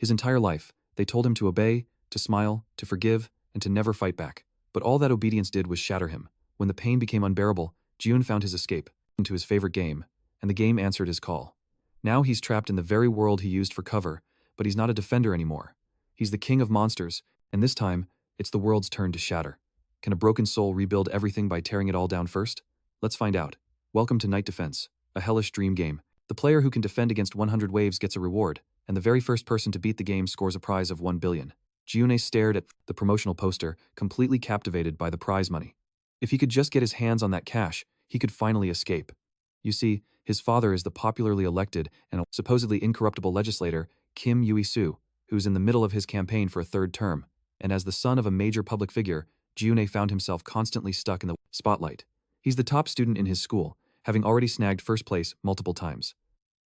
His entire life, they told him to obey, to smile, to forgive, and to never fight back. But all that obedience did was shatter him. When the pain became unbearable, Jiune found his escape into his favorite game, and the game answered his call. Now he's trapped in the very world he used for cover, but he's not a defender anymore. He's the king of monsters, and this time, it's the world's turn to shatter. Can a broken soul rebuild everything by tearing it all down first? Let's find out. Welcome to Night Defense, a hellish dream game. The player who can defend against 100 waves gets a reward, and the very first person to beat the game scores a prize of 1 billion. Jiune stared at the promotional poster, completely captivated by the prize money. If he could just get his hands on that cash, he could finally escape. You see, his father is the popularly elected and supposedly incorruptible legislator, Kim Yui-soo, who's in the middle of his campaign for a third term, and as the son of a major public figure, Jiune found himself constantly stuck in the spotlight. He's the top student in his school, having already snagged first place multiple times.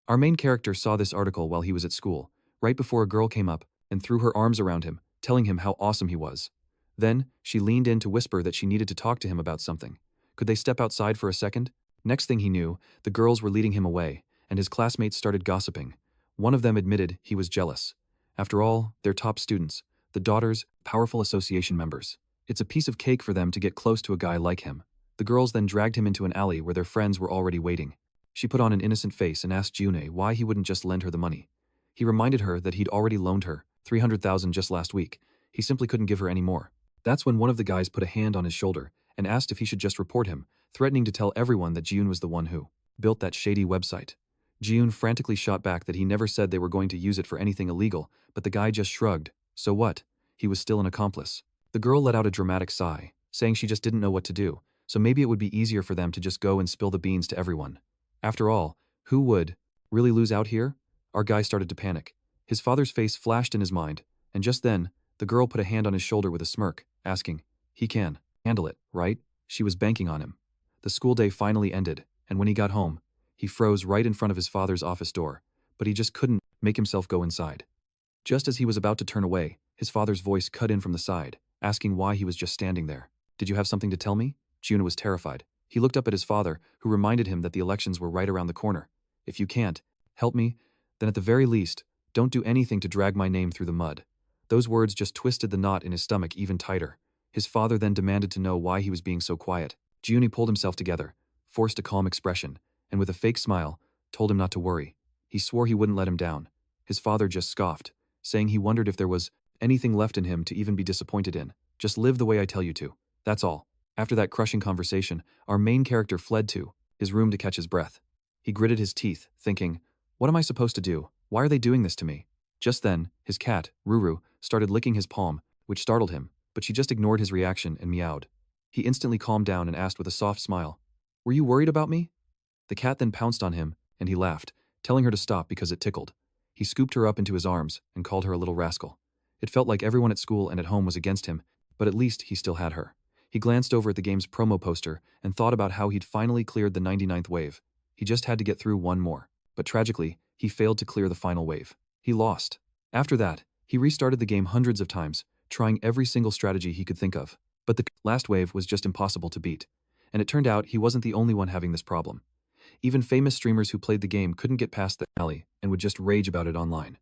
Our main character saw this article while he was at school, right before a girl came up and threw her arms around him, telling him how awesome he was. Then, she leaned in to whisper that she needed to talk to him about something. Could they step outside for a second? Next thing he knew, the girls were leading him away, and his classmates started gossiping. One of them admitted he was jealous. After all, they're top students, the daughters, powerful association members. It's a piece of cake for them to get close to a guy like him. The girls then dragged him into an alley where their friends were already waiting. She put on an innocent face and asked Jiune why he wouldn't just lend her the money. He reminded her that he'd already loaned her 300,000 just last week. He simply couldn't give her any more. That's when one of the guys put a hand on his shoulder and asked if he should just report him, threatening to tell everyone that Jiune was the one who built that shady website. Jiune frantically shot back that he never said they were going to use it for anything illegal, but the guy just shrugged. So what? He was still an accomplice. The girl let out a dramatic sigh, saying she just didn't know what to do, so maybe it would be easier for them to just go and spill the beans to everyone. After all, who would really lose out here? Our guy started to panic. His father's face flashed in his mind, and just then, the girl put a hand on his shoulder with a smirk, asking, "He can handle it, right?" She was banking on him. The school day finally ended, and when he got home, he froze right in front of his father's office door, but he just couldn't make himself go inside. Just as he was about to turn away, his father's voice cut in from the side, asking why he was just standing there. "Did you have something to tell me?" Jiune was terrified. He looked up at his father, who reminded him that the elections were right around the corner. "If you can't help me, then at the very least, don't do anything to drag my name through the mud." Those words just twisted the knot in his stomach even tighter. His father then demanded to know why he was being so quiet. Jiune pulled himself together, forced a calm expression, and with a fake smile, told him not to worry. He swore he wouldn't let him down. His father just scoffed, saying he wondered if there was anything left in him to even be disappointed in. "Just live the way I tell you to. That's all." After that crushing conversation, our main character fled to his room to catch his breath. He gritted his teeth, thinking, "What am I supposed to do? Why are they doing this to me?" Just then, his cat, Ruru, started licking his palm, which startled him, but she just ignored his reaction and meowed. He instantly calmed down and asked with a soft smile, "Were you worried about me?" The cat then pounced on him, and he laughed, telling her to stop because it tickled. He scooped her up into his arms and called her a little rascal. It felt like everyone at school and at home was against him, but at least he still had her. He glanced over at the game's promo poster and thought about how he'd finally cleared the 99th wave. He just had to get through one more. But tragically, he failed to clear the final wave. He lost. After that, he restarted the game hundreds of times, trying every single strategy he could think of. But the last wave was just impossible to beat. And it turned out he wasn't the only one having this problem. Even famous streamers who played the game couldn't get past the alley and would just rage about it online.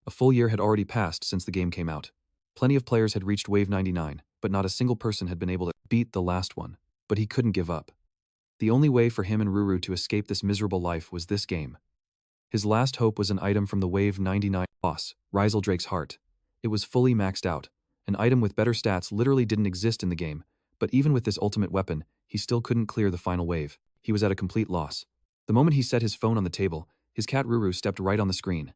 A full year had already passed since the game came out. Plenty of players had reached wave 99, but not a single person had been able to beat the last one. But he couldn't give up. The only way for him and Ruru to escape this miserable life was this game. His last hope was an item from the wave 99 boss, Drake's Heart. It was fully maxed out. An item with better stats literally didn't exist in the game, but even with this ultimate weapon, he still couldn't clear the final wave. He was at a complete loss. The moment he set his phone on the table, his cat Ruru stepped right on the screen.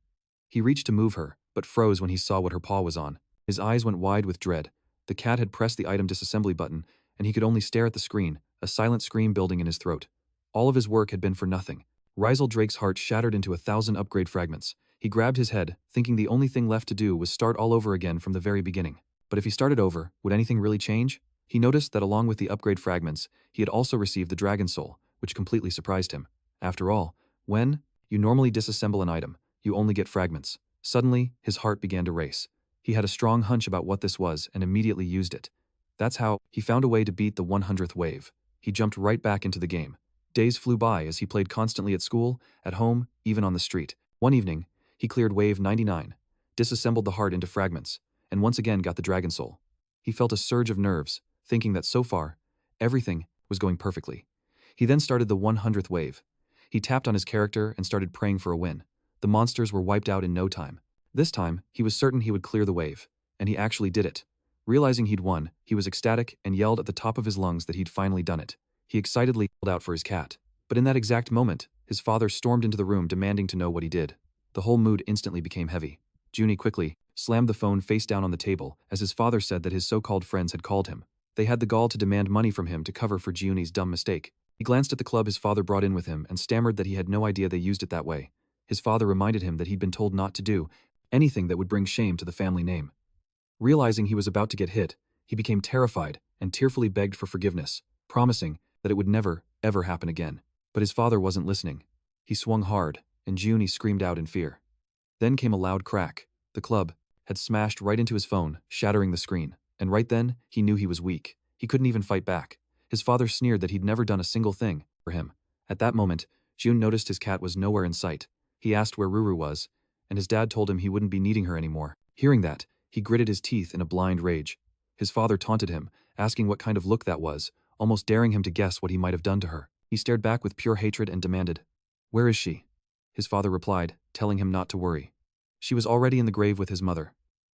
He reached to move her, but froze when he saw what her paw was on. His eyes went wide with dread. The cat had pressed the item disassembly button, and he could only stare at the screen, a silent scream building in his throat. All of his work had been for nothing. Drake's heart shattered into 1,000 upgrade fragments. He grabbed his head, thinking the only thing left to do was start all over again from the very beginning. But if he started over, would anything really change? He noticed that along with the upgrade fragments, he had also received the Dragon Soul, which completely surprised him. After all, when you normally disassemble an item, you only get fragments. Suddenly, his heart began to race. He had a strong hunch about what this was and immediately used it. That's how he found a way to beat the 100th wave. He jumped right back into the game. Days flew by as he played constantly at school, at home, even on the street. One evening, he cleared wave 99. disassembled the heart into fragments, and once again got the dragon soul. He felt a surge of nerves, thinking that so far, everything was going perfectly. He then started the 100th wave. He tapped on his character and started praying for a win. The monsters were wiped out in no time. This time, he was certain he would clear the wave, and he actually did it. Realizing he'd won, he was ecstatic and yelled at the top of his lungs that he'd finally done it. He excitedly called out for his cat. But in that exact moment, his father stormed into the room demanding to know what he did. The whole mood instantly became heavy. Jiune quickly slammed the phone face down on the table as his father said that his so-called friends had called him. They had the gall to demand money from him to cover for Jiune's dumb mistake. He glanced at the club his father brought in with him and stammered that he had no idea they used it that way. His father reminded him that he'd been told not to do anything that would bring shame to the family name. Realizing he was about to get hit, he became terrified and tearfully begged for forgiveness, promising that it would never, ever happen again. But his father wasn't listening. He swung hard, and Jiune screamed out in fear. Then came a loud crack. The club had smashed right into his phone, shattering the screen. And right then, he knew he was weak. He couldn't even fight back. His father sneered that he'd never done a single thing for him. At that moment, Jiune noticed his cat was nowhere in sight. He asked where Ruru was, and his dad told him he wouldn't be needing her anymore. Hearing that, he gritted his teeth in a blind rage. His father taunted him, asking what kind of look that was, almost daring him to guess what he might have done to her. He stared back with pure hatred and demanded, "Where is she?" His father replied, telling him not to worry. She was already in the grave with his mother.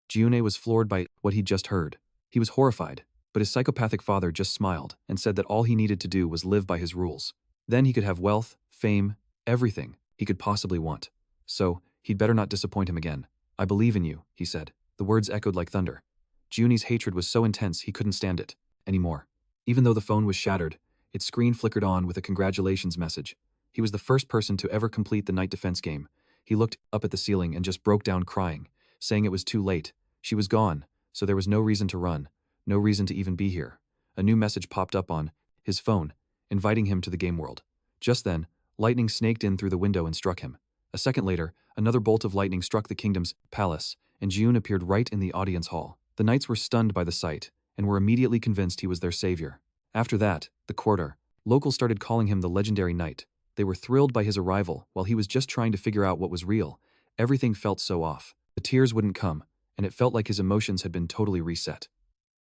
Jiune was floored by what he'd just heard. He was horrified, but his psychopathic father just smiled and said that all he needed to do was live by his rules. Then he could have wealth, fame, everything he could possibly want. So, he'd better not disappoint him again. "I believe in you," he said. The words echoed like thunder. Jiune's hatred was so intense he couldn't stand it anymore. Even though the phone was shattered, its screen flickered on with a congratulations message. He was the first person to ever complete the night defense game. He looked up at the ceiling and just broke down crying, saying it was too late. She was gone, so there was no reason to run, no reason to even be here. A new message popped up on his phone, inviting him to the game world. Just then, lightning snaked in through the window and struck him. A second later, another bolt of lightning struck the kingdom's palace, and Jiune appeared right in the audience hall. The knights were stunned by the sight, and were immediately convinced he was their savior. After that, the quarter locals started calling him the legendary knight. They were thrilled by his arrival while he was just trying to figure out what was real. Everything felt so off. The tears wouldn't come, and it felt like his emotions had been totally reset.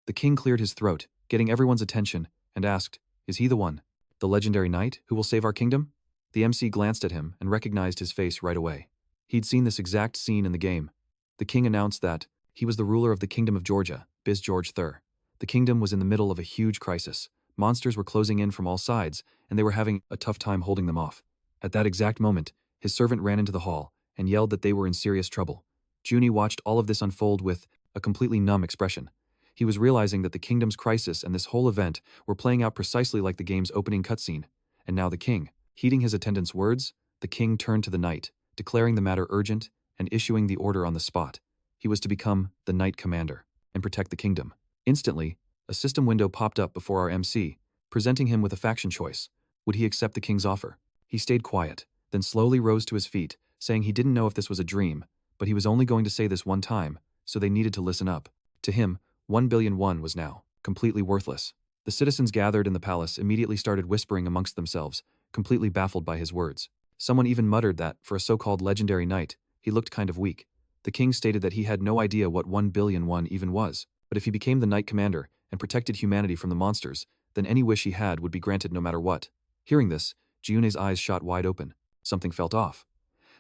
The king cleared his throat, getting everyone's attention, and asked, "Is he the one? The legendary knight who will save our kingdom?" The MC glanced at him and recognized his face right away. He'd seen this exact scene in the game. The king announced that he was the ruler of the Kingdom of Georgia, Biz George III. The kingdom was in the middle of a huge crisis. Monsters were closing in from all sides, and they were having a tough time holding them off. At that exact moment, his servant ran into the hall and yelled that they were in serious trouble. Jiune watched all of this unfold with a completely numb expression. He was realizing that the kingdom's crisis and this whole event were playing out precisely like the game's opening cutscene. And now the king, heeding his attendant's words, the king turned to the knight, declaring the matter urgent and issuing the order on the spot. He was to become the knight commander and protect the kingdom. Instantly, a system window popped up before our MC, presenting him with a faction choice. Would he accept the king's offer? He stayed quiet, then slowly rose to his feet, saying he didn't know if this was a dream, but he was only going to say this one time, so they needed to listen up. To him, 1,000,000,000 was now completely worthless. The citizens gathered in the palace immediately started whispering amongst themselves, completely baffled by his words. Someone even muttered that, for a so-called legendary knight, he looked kind of weak. The king stated that he had no idea what 1,000,000,000 even was, but if he became the knight commander and protected humanity from the monsters, then any wish he had would be granted no matter what. Hearing this, Jiune's eyes shot wide open. Something felt off.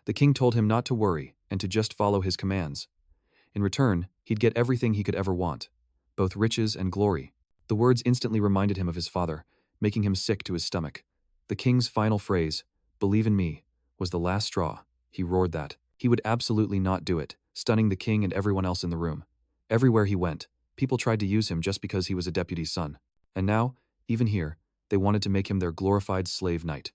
The king told him not to worry and to just follow his commands. In return, he'd get everything he could ever want, both riches and glory. The words instantly reminded him of his father, making him sick to his stomach. The king's final phrase, "Believe in me," was the last straw. He roared that he would absolutely not do it, stunning the king and everyone else in the room. Everywhere he went, people tried to use him just because he was a deputy's son. And now, even here, they wanted to make him their glorified slave knight.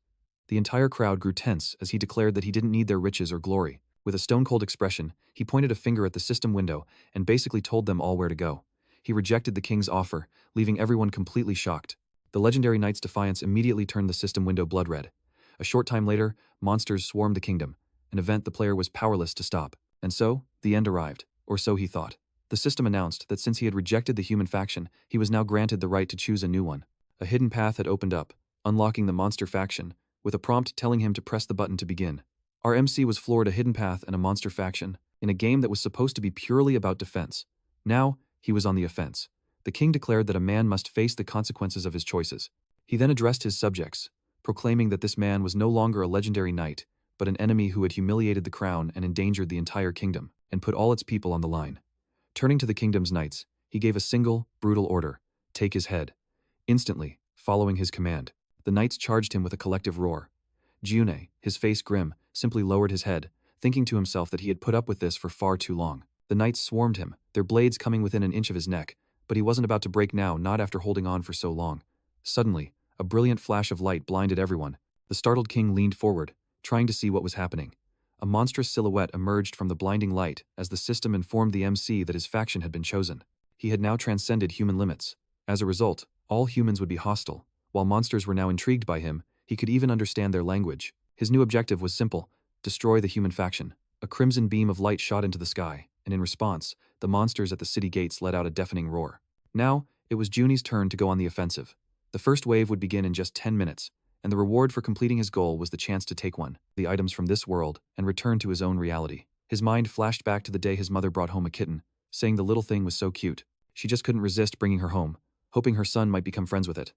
The entire crowd grew tense as he declared that he didn't need their riches or glory. With a stone-cold expression, he pointed a finger at the system window and basically told them all where to go. He rejected the king's offer, leaving everyone completely shocked. The legendary knight's defiance immediately turned the system window blood red. A short time later, monsters swarmed the kingdom, an event the player was powerless to stop. And so, the end arrived, or so he thought. The system announced that since he had rejected the human faction, he was now granted the right to choose a new one. A hidden path had opened up, unlocking the monster faction, with a prompt telling him to press the button to begin. Our MC was floored. A hidden path and a monster faction. in a game that was supposed to be purely about defense. Now, he was on the offense. The king declared that a man must face the consequences of his choices. He then addressed his subjects, proclaiming that this man was no longer a legendary knight, but an enemy who had humiliated the crown and endangered the entire kingdom, and put all its people on the line. Turning to the kingdom's knights, he gave a single, brutal order: take his head. Instantly, following his command, the knights charged him with a collective roar. Jiune, his face grim, simply lowered his head, thinking to himself that he had put up with this for far too long. The knights swarmed him, their blades coming within an inch of his neck, but he wasn't about to break now, not after holding on for so long. Suddenly, a brilliant flash of light blinded everyone. The startled king leaned forward, trying to see what was happening. A monstrous silhouette emerged from the blinding light as the system informed the MC that his faction had been chosen. He had now transcended human limits. As a result, all humans would be hostile. While monsters were now intrigued by him, he could even understand their language. His new objective was simple: destroy the human faction. A crimson beam of light shot into the sky, and in response, the monsters at the city gates let out a deafening roar. Now, it was Junie's turn to go on the offensive. The first wave would begin in just 10 minutes, and the reward for completing his goal was the chance to take the items from this world, and return to his own reality. His mind flashed back to the day his mother brought home a kitten, saying the little thing was so cute. She just couldn't resist bringing her home, hoping her son might become friends with it.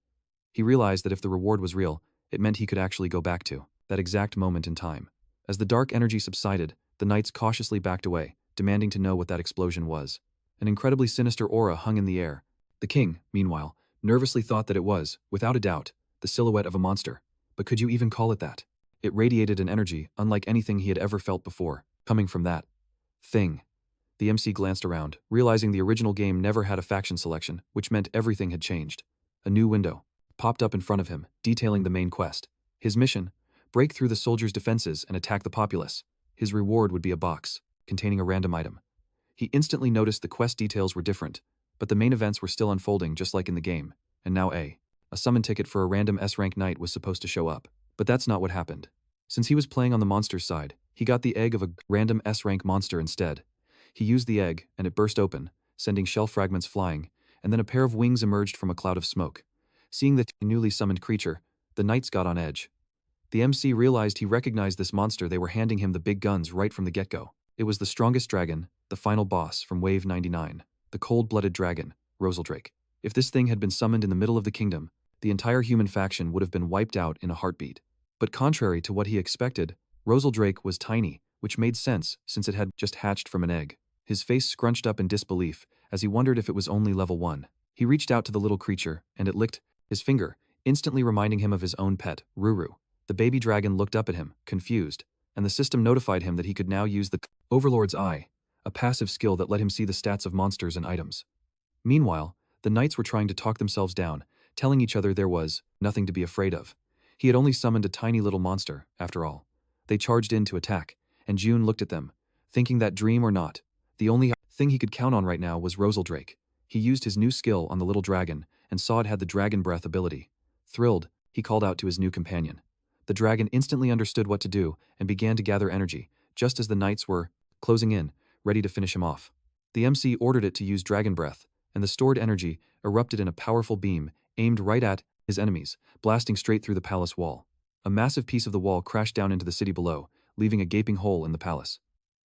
He realized that if the reward was real, it meant he could actually go back to that exact moment in time. As the dark energy subsided, the knights cautiously backed away, demanding to know what that explosion was. An incredibly sinister aura hung in the air. The king, meanwhile, nervously thought that it was, without a doubt, the silhouette of a monster. But could you even call it that? It radiated an energy unlike anything he had ever felt before, coming from that thing. The MC glanced around, realizing the original game never had a faction selection, which meant everything had changed. A new window popped up in front of him, detailing the main quest. His mission: break through the soldiers' defenses and attack the populace. His reward would be a box containing a random item. He instantly noticed the quest details were different, but the main events were still unfolding just like in the game, and now a summon ticket for a random S-rank knight was supposed to show up. But that's not what happened. Since he was playing on the monster's side, he got the egg of a random S-rank monster instead. He used the egg, and it burst open, sending shell fragments flying, and then a pair of wings emerged from a cloud of smoke. Seeing the newly summoned creature, the knights got on edge. The MC realized he recognized this monster. They were handing him the big guns right from the get-go. It was the strongest dragon, the final boss from Wave 99, the cold-blooded dragon, Rosaldrake. If this thing had been summoned in the middle of the kingdom, the entire human faction would have been wiped out in a heartbeat. But contrary to what he expected, Rosaldrake was tiny, which made sense since it had just hatched from an egg. His face scrunched up in disbelief as he wondered if it was only level 1. He reached out to the little creature, and it licked his finger, instantly reminding him of his own pet, Ruru. The baby dragon looked up at him, confused, and the system notified him that he could now use the Overlord's Eye, a passive skill that let him see the stats of monsters and items. Meanwhile, the knights were trying to talk themselves down, telling each other there was nothing to be afraid of. He had only summoned a tiny little monster, after all. They charged in to attack, and Jiune looked at them, thinking that dream or not, the only thing he could count on right now was Rosaldrake. He used his new skill on the little dragon, and saw it had the dragon breath ability. Thrilled, he called out to his new companion. The dragon instantly understood what to do and began to gather energy, just as the knights were closing in, ready to finish him off. The MC ordered it to use dragon breath, and the stored energy erupted in a powerful beam aimed right at his enemies, blasting straight through the palace wall. A massive piece of the wall crashed down into the city below, leaving a gaping hole in the palace.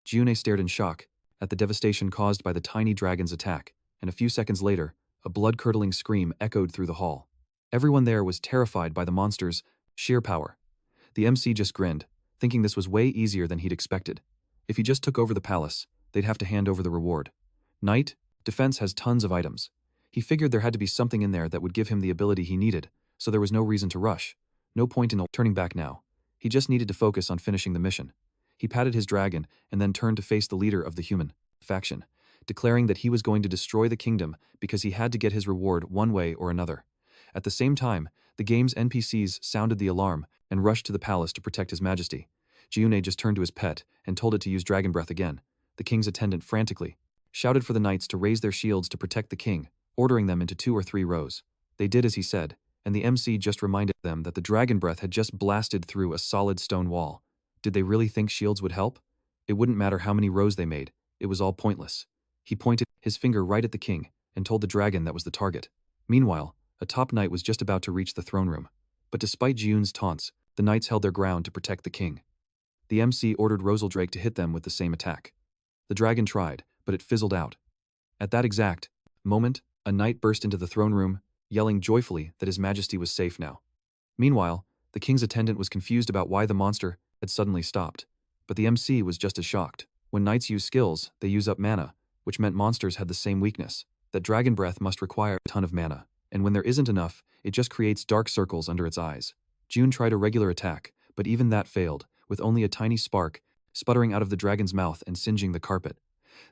Jiune stared in shock at the devastation caused by the tiny dragon's attack, and a few seconds later, a blood-curdling scream echoed through the hall. Everyone there was terrified by the monster's sheer power. The MC just grinned, thinking this was way easier than he'd expected. If he just took over the palace, they'd have to hand over the reward. Knight, defense has tons of items. He figured there had to be something in there that would give him the ability he needed, so there was no reason to rush. No point in turning back now. He just needed to focus on finishing the mission. He patted his dragon and then turned to face the leader of the human faction, declaring that he was going to destroy the kingdom because he had to get his reward one way or another. At the same time, the game's NPCs sounded the alarm and rushed to the palace to protect His Majesty. Jiune just turned to his pet and told it to use dragon breath again. The king's attendant frantically shouted for the knights to raise their shields to protect the king, ordering them into 2 or 3 rows. They did as he said, and the MC just reminded them that the dragon breath had just blasted through a solid stone wall. Did they really think shields would help? It wouldn't matter how many rows they made, it was all pointless. He pointed his finger right at the king and told the dragon that was the target. Meanwhile, a top knight was just about to reach the throne room. But despite Jiune's taunts, the knights held their ground to protect the king. The MC ordered Rosaldrake to hit them with the same attack. The dragon tried, but it fizzled out. At that exact moment, a knight burst into the throne room, yelling joyfully that His Majesty was safe now. Meanwhile, the king's attendant was confused about why the monster had suddenly stopped. But the MC was just as shocked. When knights use skills, they use up mana, which meant monsters had the same weakness. That dragon breath must require a ton of mana, and when there isn't enough, it just creates dark circles under its eyes. Jiune tried a regular attack, but even that failed, with only a tiny spark sputtering out of the dragon's mouth and singeing the carpet.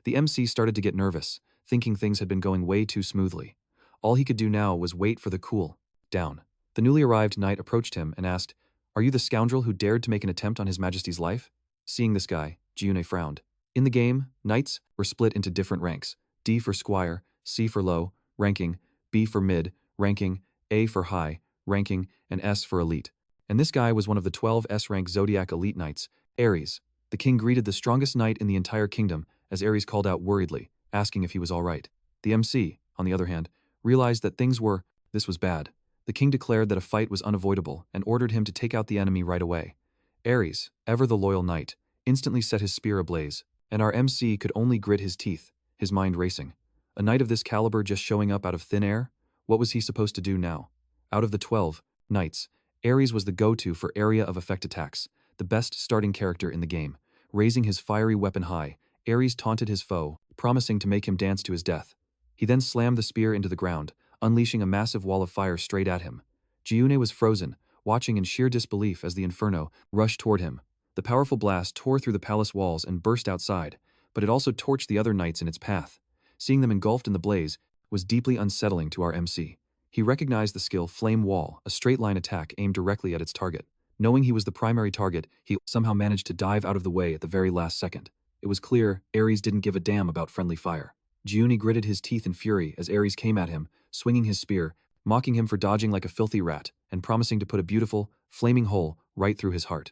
The MC started to get nervous, thinking things had been going way too smoothly. All he could do now was wait for the cool down. The newly arrived knight approached him and asked, "Are you the scoundrel who dared to make an attempt on His Majesty's life?" Seeing this guy, Jiune frowned. In the game, knights were split into different ranks: D for squire, C for low ranking, B for mid ranking, A for high ranking, and S for elite. And this guy was one of the 12 S-rank Zodiac elite knights, Ares. The king greeted the strongest knight in the entire kingdom as Ares called out worriedly, asking if he was all right. The MC, on the other hand, realized that this was bad. The king declared that a fight was unavoidable and ordered him to take out the enemy right away. Ares, ever the loyal knight, instantly set his spear ablaze, and our MC could only grit his teeth, his mind racing. A knight of this caliber just showing up out of thin air? What was he supposed to do now? Out of the 12 knights, Ares was the go-to for area of effect attacks, the best starting character in the game. Raising his fiery weapon high, Ares taunted his foe, promising to make him dance to his death. He then slammed the spear into the ground, unleashing a massive wall of fire straight at him. Jiune was frozen, watching in sheer disbelief as the inferno rushed toward him. The powerful blast tore through the palace walls and burst outside, but it also torched the other knights in its path. Seeing them engulfed in the blaze was deeply unsettling to our MC. He recognized the skill Flame Wall, a straight-line attack aimed directly at its target. Knowing he was the primary target, he somehow managed to dive out of the way at the very last second. It was clear Ares didn't give a damn about friendly fire. Jiune gritted his teeth in fury as Ares came at him, swinging his spear, mocking him for dodging like a filthy rat, and promising to put a beautiful, flaming hole right through his heart.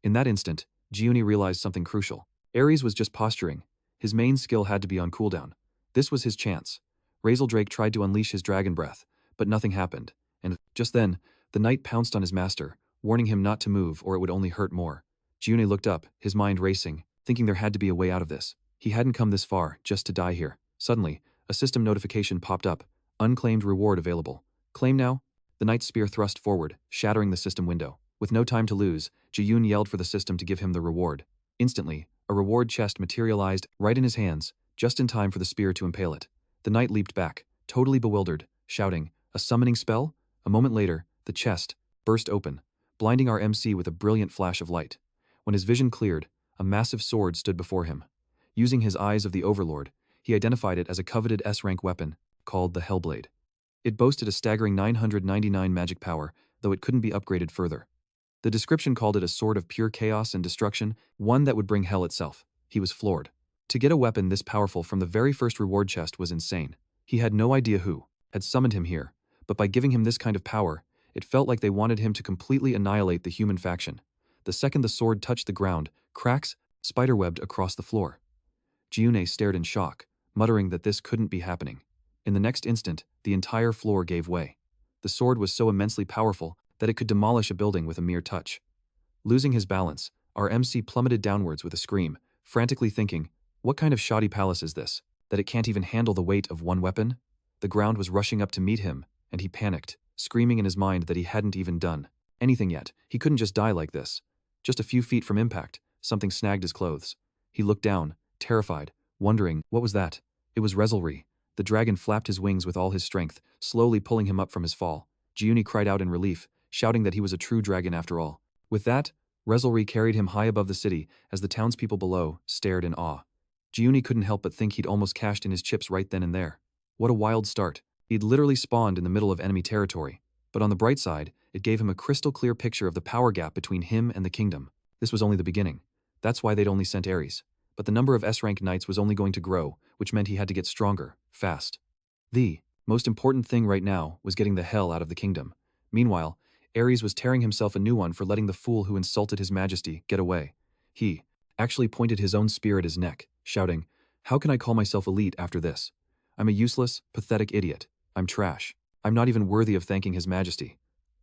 In that instant, Jiune realized something crucial. Ares was just posturing. His main skill had to be on cooldown. This was his chance. Razordrake tried to unleash his dragon breath, but nothing happened, and just then, the knight pounced on his master, warning him not to move or it would only hurt more. Jiune looked up, his mind racing, thinking there had to be a way out of this. He hadn't come this far just to die here. Suddenly, a system notification popped up. Unclaimed reward available. Claim now? The knight's spear thrust forward, shattering the system window. With no time to lose, Jiune yelled for the system to give him the reward. Instantly, a reward chest materialized right in his hands, just in time for the spear to impale it. The knight leaped back, totally bewildered, shouting, "A summoning spell?" A moment later, the chest burst open, blinding our MC with a brilliant flash of light. When his vision cleared, a massive sword stood before him. Using his eyes of the Overlord, he identified it as a coveted S-rank weapon called the Hellblade. It boasted a staggering 999 magic power, though it couldn't be upgraded further. The description called it a sword of pure chaos and destruction, one that would bring hell itself. He was floored. To get a weapon this powerful from the very first reward chest was insane. He had no idea who had summoned him here, but by giving him this kind of power, it felt like they wanted him to completely annihilate the human faction. The second the sword touched the ground, cracks spiderwebbed across the floor. Jiune stared in shock, muttering that this couldn't be happening. In the next instant, the entire floor gave way. The sword was so immensely powerful that it could demolish a building with a mere touch. Losing his balance, our MC plummeted downwards with a scream, frantically thinking, what kind of shoddy palace is this, that it can't even handle the weight of one weapon? The ground was rushing up to meet him, and he panicked, screaming in his mind that he hadn't even done anything yet. He couldn't just die like this. Just a few feet from impact, something snagged his clothes. He looked down, terrified, wondering, what was that? It was Rezelry. The dragon flapped his wings with all his strength, slowly pulling him up from his fall. Jiune cried out in relief, shouting that he was a true dragon after all. With that, Rezelry carried him high above the city as the townspeople below stared in awe. Jiune couldn't help but think he'd almost cashed in his chips right then and there. What a wild start. He'd literally spawned in the middle of enemy territory. But on the bright side, it gave him a crystal clear picture of the power gap between him and the kingdom. This was only the beginning. That's why they'd only sent Ares. But the number of S-rank knights was only going to grow, which meant he had to get stronger, fast. The most important thing right now was getting the hell out of the kingdom. Meanwhile, Ares was tearing himself a new one for letting the fool who insulted his majesty get away. He actually pointed his own spear at his neck, shouting, "How can I call myself elite after this? I'm a useless, pathetic idiot. I'm trash. I'm not even worthy of thanking his majesty.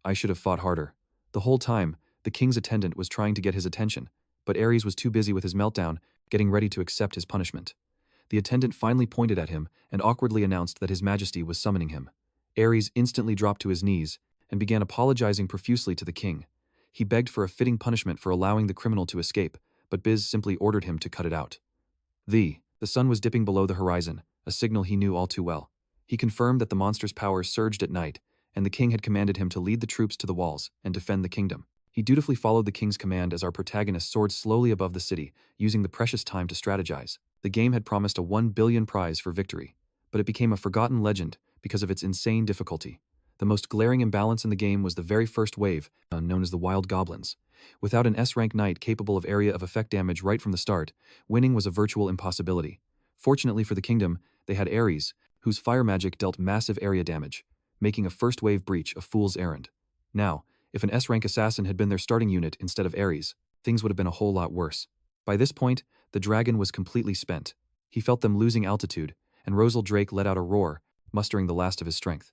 I should have fought harder." The whole time, the king's attendant was trying to get his attention, but Ares was too busy with his meltdown, getting ready to accept his punishment. The attendant finally pointed at him and awkwardly announced that His Majesty was summoning him. Ares instantly dropped to his knees and began apologizing profusely to the king. He begged for a fitting punishment for allowing the criminal to escape, but Biz simply ordered him to cut it out. The sun was dipping below the horizon, a signal he knew all too well. He confirmed that the monster's power surged at night, and the king had commanded him to lead the troops to the walls and defend the kingdom. He dutifully followed the king's command as our protagonist soared slowly above the city, using the precious time to strategize. The game had promised a 1 billion prize for victory, but it became a forgotten legend because of its insane difficulty. The most glaring imbalance in the game was the very first wave, known as the Wild Goblins. Without an S-rank knight capable of area of effect damage right from the start, winning was a virtual impossibility. Fortunately for the kingdom, they had Ares, whose fire magic dealt massive area damage, making a first-wave breach a fool's errand. Now, if an S-rank assassin had been their starting unit instead of Ares, things would have been a whole lot worse. By this point, the dragon was completely spent. He felt them losing altitude, and Rosal Drake let out a roar, mustering the last of his strength.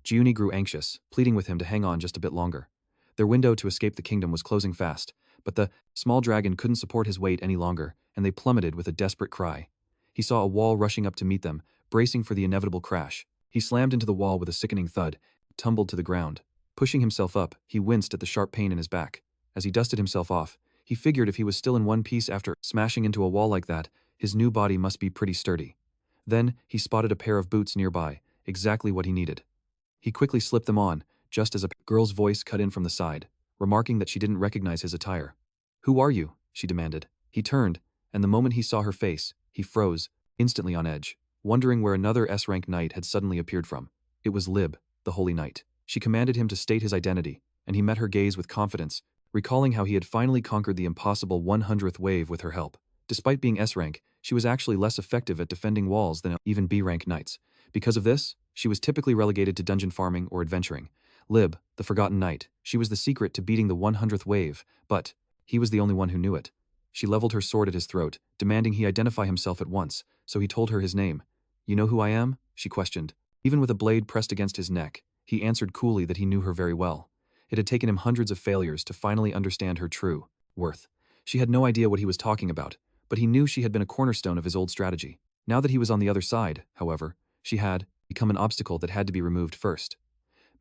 Jiune grew anxious, pleading with him to hang on just a bit longer. Their window to escape the kingdom was closing fast, but the small dragon couldn't support his weight any longer, and they plummeted with a desperate cry. He saw a wall rushing up to meet them, bracing for the inevitable crash. He slammed into the wall with a sickening thud, tumbled to the ground. Pushing himself up, he winced at the sharp pain in his back. As he dusted himself off, he figured if he was still in one piece after smashing into a wall like that, his new body must be pretty sturdy. Then, he spotted a pair of boots nearby, exactly what he needed. He quickly slipped them on, just as a girl's voice cut in from the side, remarking that she didn't recognize his attire. "Who are you?" she demanded. He turned, and the moment he saw her face, he froze, instantly on edge, wondering where another S-rank knight had suddenly appeared from. It was Lib, the Holy Knight. She commanded him to state his identity, and he met her gaze with confidence, recalling how he had finally conquered the impossible 100th wave with her help. Despite being S-rank, she was actually less effective at defending walls than even B-rank knights. Because of this, she was typically relegated to dungeon farming or adventuring. Lib, the Forgotten Knight, she was the secret to beating the 100th wave, but he was the only one who knew it. She leveled her sword at his throat, demanding he identify himself at once, so he told her his name. "You know who I am?" she questioned. Even with a blade pressed against his neck, he answered coolly that he knew her very well. It had taken him hundreds of failures to finally understand her true worth. She had no idea what he was talking about, but he knew she had been a cornerstone of his old strategy. Now that he was on the other side, however, she had become an obstacle that had to be removed first.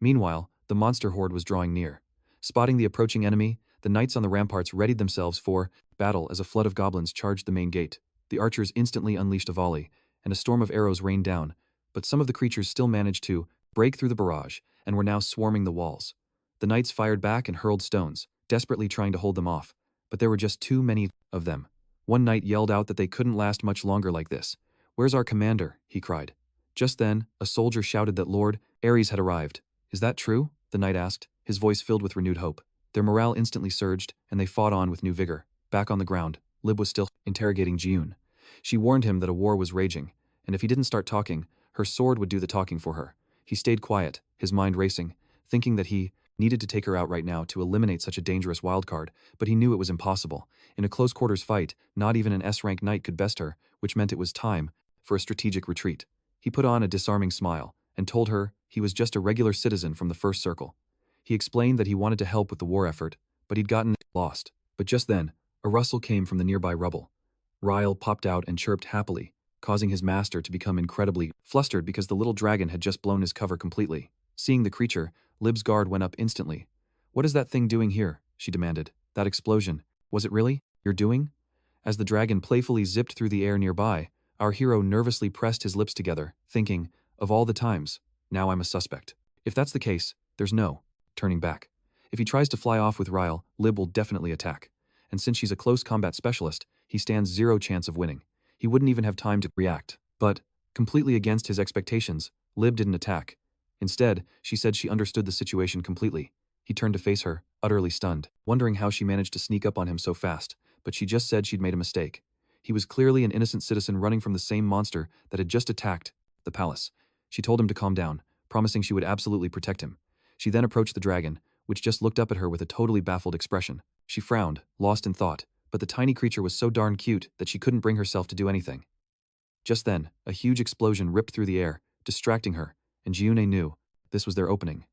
Meanwhile, the monster horde was drawing near. Spotting the approaching enemy, the knights on the ramparts readied themselves for battle as a flood of goblins charged the main gate. The archers instantly unleashed a volley, and a storm of arrows rained down, but some of the creatures still managed to break through the barrage and were now swarming the walls. The knights fired back and hurled stones, desperately trying to hold them off, but there were just too many of them. One knight yelled out that they couldn't last much longer like this. "Where's our commander?" he cried. Just then, a soldier shouted that Lord Ares had arrived. "Is that true?" the knight asked, his voice filled with renewed hope. Their morale instantly surged, and they fought on with new vigor. Back on the ground, Lib was still interrogating Jiune. She warned him that a war was raging, and if he didn't start talking, her sword would do the talking for her. He stayed quiet, his mind racing, thinking that he needed to take her out right now to eliminate such a dangerous wildcard, but he knew it was impossible. In a close-quarters fight, not even an S-rank knight could best her, which meant it was time for a strategic retreat. He put on a disarming smile and told her he was just a regular citizen from the first circle. He explained that he wanted to help with the war effort, but he'd gotten lost. But just then, a rustle came from the nearby rubble. Ryle popped out and chirped happily, causing his master to become incredibly flustered because the little dragon had just blown his cover completely. Seeing the creature, Lib's guard went up instantly. "What is that thing doing here?" she demanded. "That explosion, was it really you're doing?" As the dragon playfully zipped through the air nearby, our hero nervously pressed his lips together, thinking, of all the times, now I'm a suspect. If that's the case, there's no turning back. If he tries to fly off with Ryle, Lib will definitely attack. And since she's a close combat specialist, he stands zero chance of winning. He wouldn't even have time to react. But, completely against his expectations, Lib didn't attack. Instead, she said she understood the situation completely. He turned to face her, utterly stunned, wondering how she managed to sneak up on him so fast, but she just said she'd made a mistake. He was clearly an innocent citizen running from the same monster that had just attacked the palace. She told him to calm down, promising she would absolutely protect him. She then approached the dragon, which just looked up at her with a totally baffled expression. She frowned, lost in thought, but the tiny creature was so darn cute that she couldn't bring herself to do anything. Just then, a huge explosion ripped through the air, distracting her, and Jiune knew this was their opening.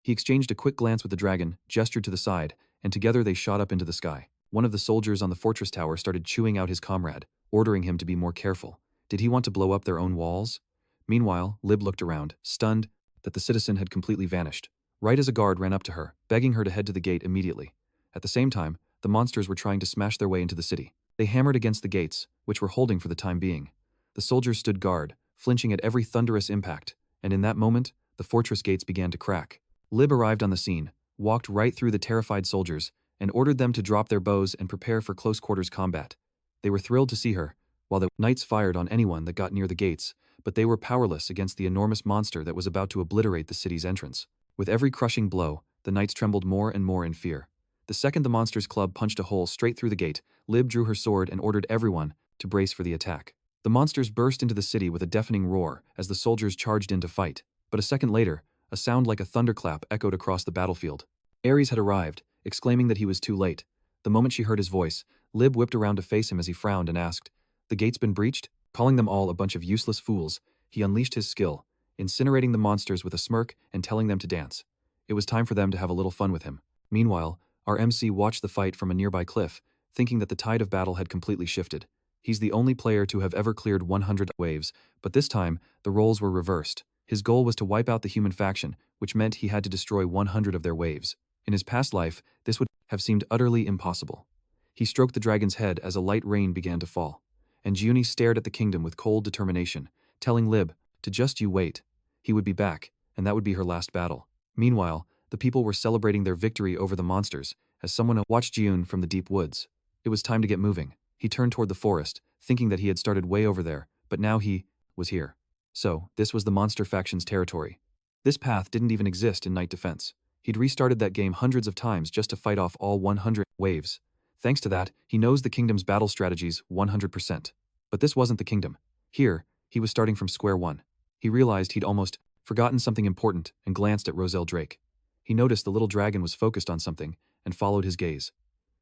He exchanged a quick glance with the dragon, gestured to the side, and together they shot up into the sky. One of the soldiers on the fortress tower started chewing out his comrade, ordering him to be more careful. Did he want to blow up their own walls? Meanwhile, Lib looked around, stunned that the citizen had completely vanished. Right as a guard ran up to her, begging her to head to the gate immediately. At the same time, the monsters were trying to smash their way into the city. They hammered against the gates, which were holding for the time being. The soldiers stood guard, flinching at every thunderous impact, and in that moment, the fortress gates began to crack. Lib arrived on the scene, walked right through the terrified soldiers, and ordered them to drop their bows and prepare for close-quarters combat. They were thrilled to see her, while the knights fired on anyone that got near the gates, but they were powerless against the enormous monster that was about to obliterate the city's entrance. With every crushing blow, the knights trembled more and more in fear. The second the monster's club punched a hole straight through the gate, Lib drew her sword and ordered everyone to brace for the attack. The monsters burst into the city with a deafening roar as the soldiers charged in to fight, but a second later, a sound like a thunderclap echoed across the battlefield. Ares had arrived, exclaiming that he was too late. The moment she heard his voice, Lib whipped around to face him as he frowned and asked, "The gate's been breached?" Calling them all a bunch of useless fools, he unleashed his skill, incinerating the monsters with a smirk and telling them to dance. It was time for them to have a little fun with him. Meanwhile, our MC watched the fight from a nearby cliff, thinking that the tide of battle had completely shifted. He's the only player to have ever cleared 100 waves, but this time, the roles were reversed. His goal was to wipe out the human faction, which meant he had to destroy 100 of their waves. In his past life, this would have seemed utterly impossible. He stroked the dragon's head as a light rain began to fall, and Jiune stared at the kingdom with cold determination, telling Lib to just you wait. He would be back, and that would be her last battle. Meanwhile, the people were celebrating their victory over the monsters, as someone watched Jiune from the deep woods. It was time to get moving. He turned toward the forest, thinking that he had started way over there, but now he was here. So, this was the monster faction's territory. This path didn't even exist in Night Defense. He'd restarted that game hundreds of times just to fight off all 100 waves. Thanks to that, he knows the kingdom's battle strategies 100%. But this wasn't the kingdom. Here, he was starting from square one. He realized he'd almost forgotten something important and glanced at Roselle Drake. He noticed the little dragon was focused on something and followed his gaze.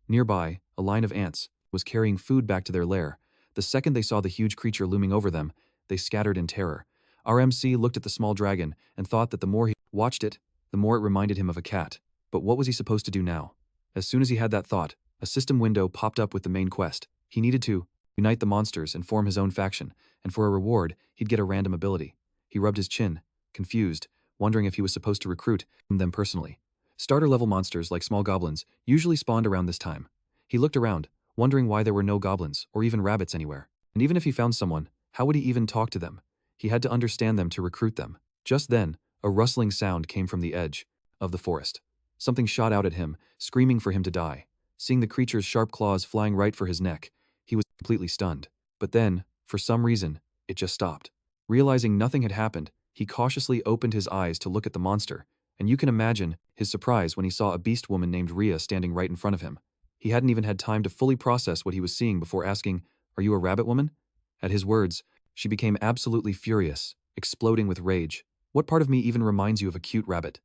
Nearby, a line of ants was carrying food back to their lair. The second they saw the huge creature looming over them, they scattered in terror. Our MC looked at the small dragon and thought that the more he watched it, the more it reminded him of a cat. But what was he supposed to do now? As soon as he had that thought, a system window popped up with the main quest. He needed to unite the monsters and form his own faction, and for a reward, he'd get a random ability. He rubbed his chin, confused, wondering if he was supposed to recruit them personally. Starter-level monsters like small goblins usually spawned around this time. He looked around, wondering why there were no goblins or even rabbits anywhere. And even if he found someone, how would he even talk to them? He had to understand them to recruit them. Just then, a rustling sound came from the edge of the forest. Something shot out at him, screaming for him to die. Seeing the creature's sharp claws flying right for his neck, he was completely stunned. But then, for some reason, it just stopped. Realizing nothing had happened, he cautiously opened his eyes to look at the monster, and you can imagine his surprise when he saw a beast woman named Rhea standing right in front of him. He hadn't even had time to fully process what he was seeing before asking, "Are you a rabbit woman?" At his words, she became absolutely furious, exploding with rage. "What part of me even reminds you of a cute rabbit?"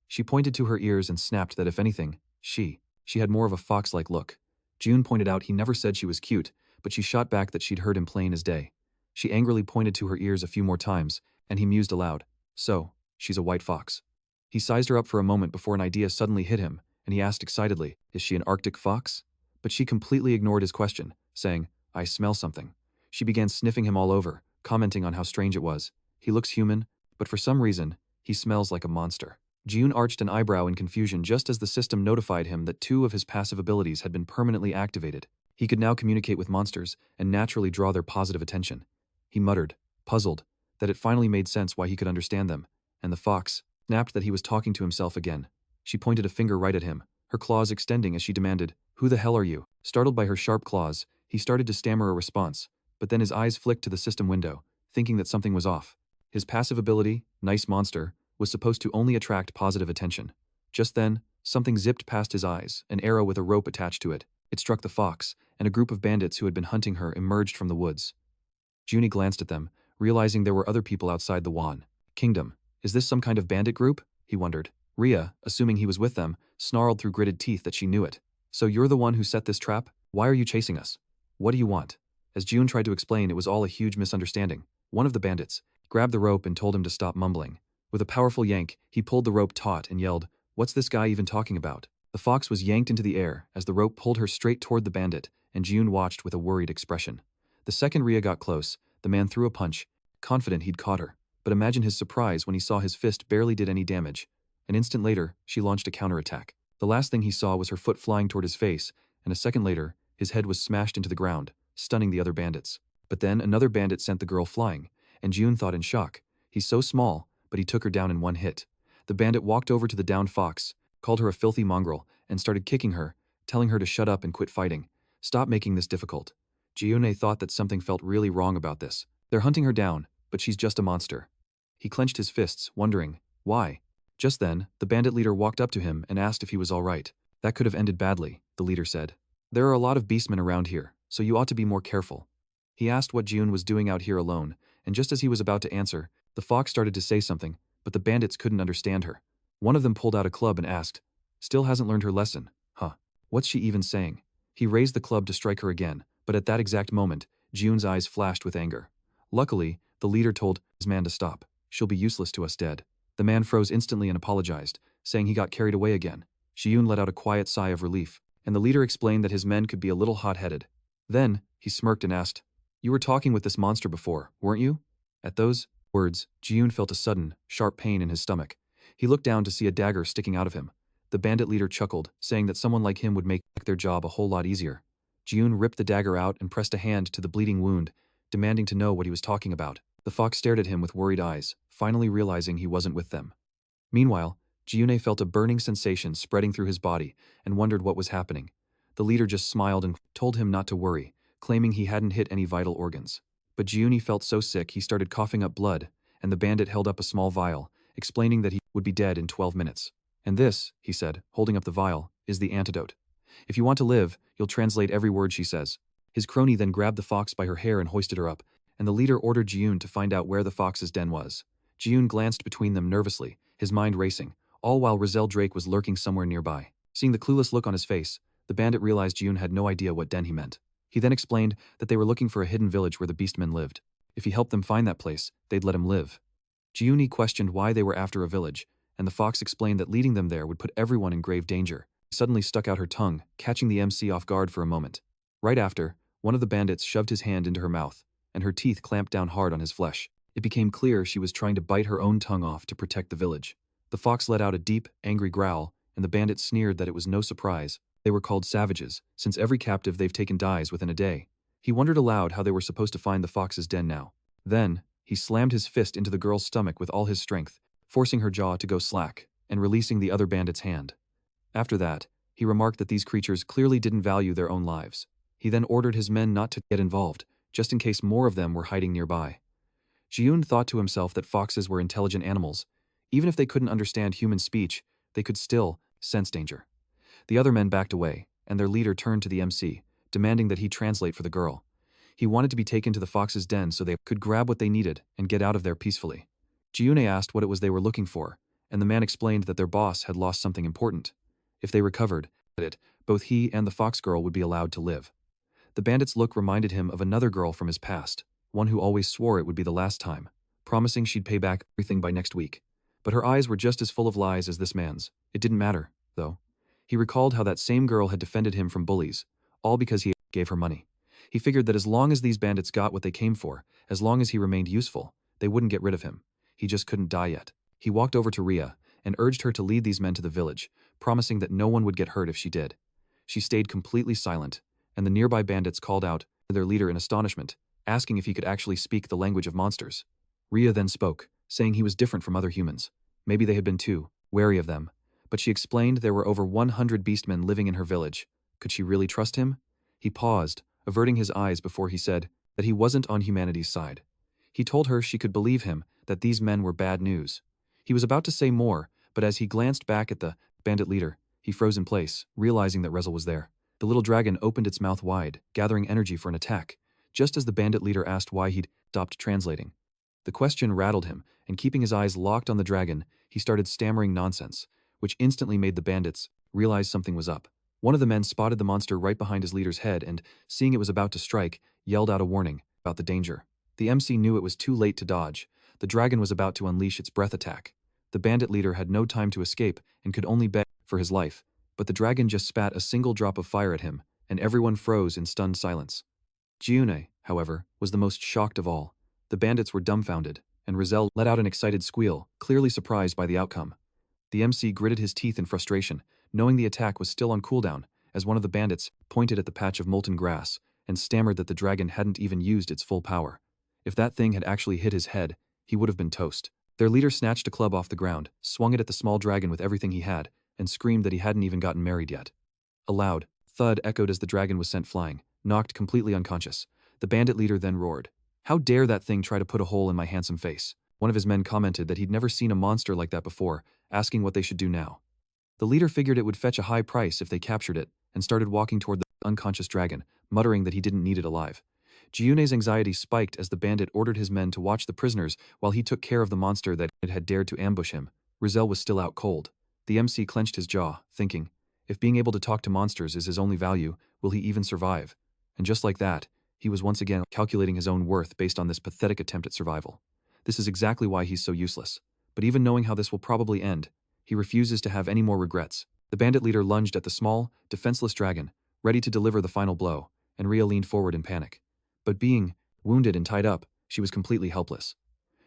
She pointed to her ears and snapped that if anything, she had more of a fox-like look. Jiune pointed out he never said she was cute, but she shot back that she'd heard him plain as day. She angrily pointed to her ears a few more times, and he mused aloud. "So, she's a white fox." He sized her up for a moment before an idea suddenly hit him, and he asked excitedly, "Is she an Arctic fox?" But she completely ignored his question, saying, "I smell something." She began sniffing him all over, commenting on how strange it was. He looks human, but for some reason, he smells like a monster. Jiune arched an eyebrow in confusion just as the system notified him that 2 of his passive abilities had been permanently activated. He could now communicate with monsters and naturally draw their positive attention. He muttered, puzzled, that it finally made sense why he could understand them, and the fox snapped that he was talking to himself again. She pointed a finger right at him, her claws extending as she demanded, "Who the hell are you?" Startled by her sharp claws, he started to stammer a response, but then his eyes flicked to the system window, thinking that something was off. His passive ability, Nice Monster, was supposed to only attract positive attention. Just then, something zipped past his eyes, an arrow with a rope attached to it. It struck the fox, and a group of bandits who had been hunting her emerged from the woods. Jiune glanced at them, realizing there were other people outside the Wan Kingdom. Is this some kind of bandit group? He wondered. Rhea, assuming he was with them, snarled through gritted teeth that she knew it. "So you're the one who set this trap? Why are you chasing us? What do you want?" As Jiune tried to explain, it was all a huge misunderstanding. One of the bandits grabbed the rope and told him to stop mumbling. With a powerful yank, he pulled the rope taut and yelled, "What's this guy even talking about?" The fox was yanked into the air as the rope pulled her straight toward the bandit, and Jiune watched with a worried expression. The second Rhea got close, the man threw a punch, confident he'd caught her. But imagine his surprise when he saw his fist barely did any damage. An instant later, she launched a counterattack. The last thing he saw was her foot flying toward his face, and a second later, his head was smashed into the ground, stunning the other bandits. But then another bandit sent the girl flying, and Jiune thought in shock. He's so small, but he took her down in one hit. The bandit walked over to the downed fox, called her a filthy mongrel, and started kicking her, telling her to shut up and quit fighting. Stop making this difficult. Jiune thought that something felt really wrong about this. They're hunting her down, but she's just a monster. He clenched his fists, wondering, why? Just then, the bandit leader walked up to him and asked if he was all right. That could have ended badly, the leader said. There are a lot of beastmen around here, so you ought to be more careful. He asked what Jiune was doing out here alone, and just as he was about to answer, the fox started to say something, but the bandits couldn't understand her. One of them pulled out a club and asked, "Still hasn't learned her lesson, huh? What's she even saying?" He raised the club to strike her again, but at that exact moment, Jiune's eyes flashed with anger. Luckily, the leader told his man to stop. She'll be useless to us dead. The man froze instantly and apologized, saying he got carried away again. Jiune let out a quiet sigh of relief, and the leader explained that his men could be a little hot-headed. Then, he smirked and asked, "You were talking with this monster before, weren't you?" At those words, Jiune felt a sudden, sharp pain in his stomach. He looked down to see a dagger sticking out of him. The bandit leader chuckled, saying that someone like him would make their job a whole lot easier. Jiune ripped the dagger out and pressed a hand to the bleeding wound, demanding to know what he was talking about. The fox stared at him with worried eyes, finally realizing he wasn't with them. Meanwhile, Jiune felt a burning sensation spreading through his body and wondered what was happening. The leader just smiled and told him not to worry, claiming he hadn't hit any vital organs. But Jiune felt so sick he started coughing up blood, and the bandit held up a small vial, explaining that he would be dead in 12 minutes. "And this," he said, holding up the vial, "is the antidote. If you want to live, you'll translate every word she says." His crony then grabbed the fox by her hair and hoisted her up, and the leader ordered Jiune to find out where the fox's den was. Jiune glanced between them nervously, his mind racing, all while Roselle Drake was lurking somewhere nearby. Seeing the clueless look on his face, the bandit realized Jiune had no idea what den he meant. He then explained that they were looking for a hidden village where the beastmen lived. If he helped them find that place, they'd let him live. Jiune questioned why they were after a village, and the fox explained that leading them there would put everyone in grave danger. Suddenly stuck out her tongue, catching the MC off guard for a moment. Right after, one of the bandits shoved his hand into her mouth, and her teeth clamped down hard on his flesh. It became clear she was trying to bite her own tongue off to protect the village. The fox let out a deep, angry growl, and the bandit sneered that it was no surprise. They were called savages, since every captive they've taken dies within a day. He wondered aloud how they were supposed to find the fox's den now. Then, he slammed his fist into the girl's stomach with all his strength, forcing her jaw to go slack, and releasing the other bandit's hand. After that, he remarked that these creatures clearly didn't value their own lives. He then ordered his men not to get involved, just in case more of them were hiding nearby. Jiune thought to himself that foxes were intelligent animals. Even if they couldn't understand human speech, they could still sense danger. The other men backed away, and their leader turned to the MC, demanding that he translate for the girl. He wanted to be taken to the fox's den so they could grab what they needed and get out of there peacefully. Jiune asked what it was they were looking for, and the man explained that their boss had lost something important. If they recovered it, both he and the fox girl would be allowed to live. The bandit's look reminded him of another girl from his past, one who always swore it would be the last time, promising she'd pay back everything by next week. But her eyes were just as full of lies as this man's. It didn't matter, though. He recalled how that same girl had defended him from bullies, all because he gave her money. He figured that as long as these bandits got what they came for, as long as he remained useful, they wouldn't get rid of him. He just couldn't die yet. He walked over to Rhea and urged her to lead these men to the village, promising that no one would get hurt if she did. She stayed completely silent, and the nearby bandits called out to their leader in astonishment, asking if he could actually speak the language of monsters. Rhea then spoke, saying he was different from other humans. Maybe they had been too wary of them, but she explained there were over 100 beastmen living in her village. Could she really trust him? He paused, averting his eyes before he said that he wasn't on humanity's side. He told her she could believe him, that these men were bad news. He was about to say more, but as he glanced back at the bandit leader, he froze in place, realizing that Rezel was there. The little dragon opened its mouth wide, gathering energy for an attack, just as the bandit leader asked why he'd stopped translating. The question rattled him, and keeping his eyes locked on the dragon, he started stammering nonsense, which instantly made the bandits realize something was up. One of the men spotted the monster right behind his leader's head and, seeing it was about to strike, yelled out a warning about the danger. The MC knew it was too late to dodge. The dragon was about to unleash its breath attack. The bandit leader had no time to escape and could only beg for his life. but the dragon just spat a single drop of fire at him, and everyone froze in stunned silence. Jiune, however, was the most shocked of all. The bandits were dumbfounded, and Rizal let out an excited squeal, clearly surprised by the outcome. The MC gritted his teeth in frustration, knowing the attack was still on cooldown, as one of the bandits pointed at the patch of molten grass and stammered that the dragon hadn't even used its full power. If that thing had actually hit his head, he would have been toast. Their leader snatched a club off the ground, swung it at the small dragon with everything he had, and screamed that he hadn't even gotten married yet. A loud thud echoed as the dragon was sent flying, knocked completely unconscious. The bandit leader then roared, "How dare that thing try to put a hole in my handsome face?" One of his men commented that he'd never seen a monster like that before, asking what they should do now. The leader figured it would fetch a high price if they captured it, and started walking toward the unconscious dragon, muttering that he didn't need it alive. Jiune's anxiety spiked as the bandit ordered his men to watch the prisoners while he took care of the monster that had dared to ambush him. Rizal was still out cold. The MC clenched his jaw, thinking, if being able to talk to monsters is his only value, will he even survive? And just like that, he was once again calculating his own worth based on this pathetic attempt at survival. This is exactly why he's so useless. But even knowing how this will probably end, he refuses to have any more regrets. The bandit leader lunged at the small, defenseless dragon, ready to deliver the final blow, and Rhea leaned forward in panic. But being wounded and tied up, she was completely helpless.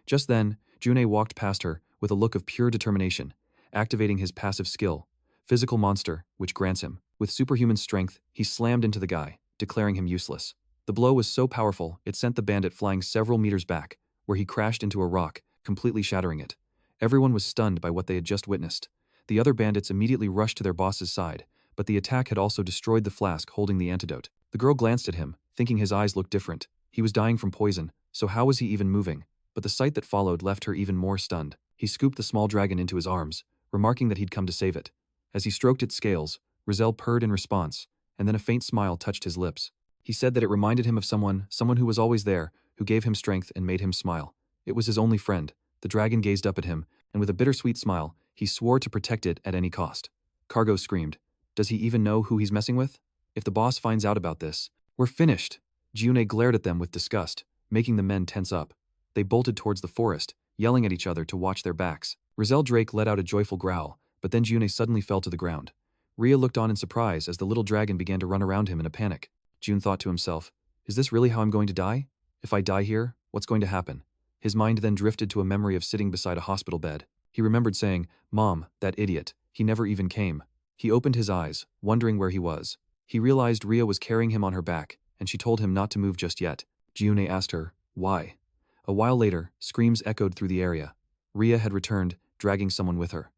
Just then, Jiune walked past her with a look of pure determination, activating his passive skill, Physical Monster, which grants him. With superhuman strength, he slammed into the guy, declaring him useless. The blow was so powerful, it sent the bandit flying several meters back, where he crashed into a rock, completely shattering it. Everyone was stunned by what they had just witnessed. The other bandits immediately rushed to their boss's side, but the attack had also destroyed the flask holding the antidote. The girl glanced at him, thinking his eyes looked different. He was dying from poison, so how was he even moving? But the sight that followed left her even more stunned. He scooped the small dragon into his arms, remarking that he'd come to save it. As he stroked its scales, Rizal purred in response, and then a faint smile touched his lips. He said that it reminded him of someone who was always there, who gave him strength and made him smile. It was his only friend. The dragon gazed up at him, and with a bittersweet smile, he swore to protect it at any cost. Cargo screamed, "Does he even know who he's messing with? If the boss finds out about this, we're finished." Jiune glared at them with disgust, making the men tense up. They bolted towards the forest, yelling at each other to watch their backs. Rizal Drake let out a joyful growl, but then Jiune suddenly fell to the ground. Rhea looked on in surprise as the little dragon began to run around him in a panic. Jiune thought to himself, is this really how I'm going to die? If I die here, what's going to happen? His mind then drifted to a memory of sitting beside a hospital bed. He remembered saying, "Mom, that idiot, he never even came." He opened his eyes, wondering where he was. He realized Rhea was carrying him on her back, and she told him not to move just yet. Jiune asked her, why? A while later, screams echoed through the area. Rhea had returned, dragging someone with her.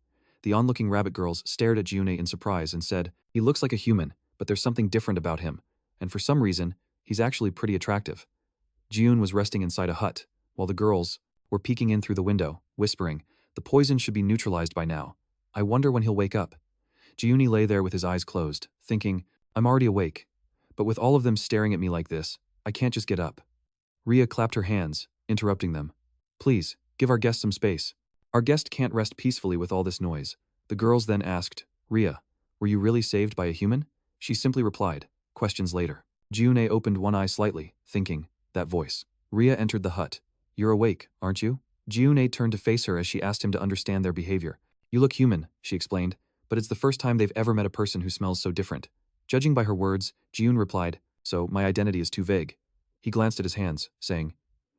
The onlooking rabbit girls stared at Jiune in surprise and said, "He looks like a human, but there's something different about him, and for some reason, he's actually pretty attractive." Jiune was resting inside a hut, while the girls were peeking in through the window, whispering, "The poison should be neutralized by now. I wonder when he'll wake up." Jiune lay there with his eyes closed, thinking, I'm already awake. But with all of them staring at me like this, I can't just get up. Rhea clapped her hands, interrupting them. "Please, give our guest some space. Our guest can't rest peacefully with all this noise." The girls then asked, "Rhea, were you really saved by a human?" She simply replied, "Questions later." Jiune opened one eye slightly, thinking, that voice. Rhea entered the hut. "You're awake, aren't you?" Jiune turned to face her as she asked him to understand their behavior. "You look human," she explained, "but it's the first time they've ever met a person who smells so different." Judging by her words, Jiune replied, "So my identity is too vague." He glanced at his hands, saying,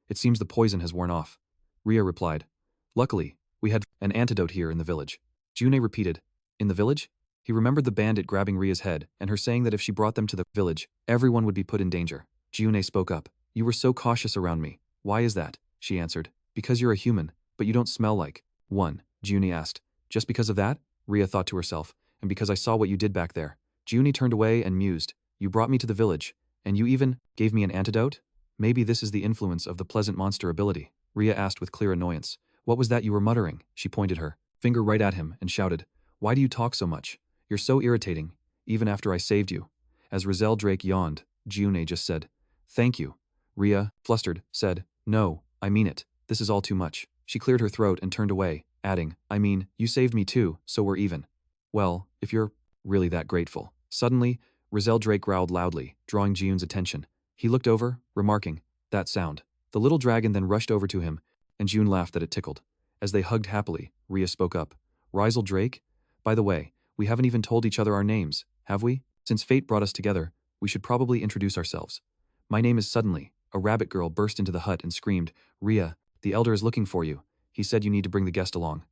"It seems the poison has worn off." Rhea replied, "Luckily, we had an antidote here in the village." Jiune repeated, "In the village?" He remembered the bandit grabbing Rhea's head and her saying that if she brought them to the village, everyone would be put in danger. Jiune spoke up, "You were so cautious around me. Why is that?" She answered, "Because you're a human, but you don't smell like one." Jiune asked, "Just because of that?" Rhea thought to herself, "And because I saw what you did back there." Jiune turned away and mused, "You brought me to the village, and you even gave me an antidote? Maybe this is the influence of the pleasant monster ability." Rhea asked with clear annoyance, "What was that you were muttering?" She pointed her finger right at him and shouted, "Why do you talk so much? You're so irritating, even after I saved you." As Rizal Drake yawned, Jiune just said, "Thank you." Rhea, flustered, said, "No, I mean it. This is all too much." She cleared her throat and turned away, adding, "I mean, you saved me too, so we're even." "Well, if you're really that grateful." Suddenly, Rizal Drake growled loudly, drawing Jiune's attention. He looked over, remarking, "That sound." The little dragon then rushed over to him, and Jiune laughed that it tickled. As they hugged happily, Rhea spoke up, "Rizal Drake? By the way, We haven't even told each other our names, have we? Since fate brought us together, we should probably introduce ourselves. My name is Suddenly. A rabbit girl burst into the hut and screamed, Rhea, the elder is looking for you. He said you need to bring the guest along.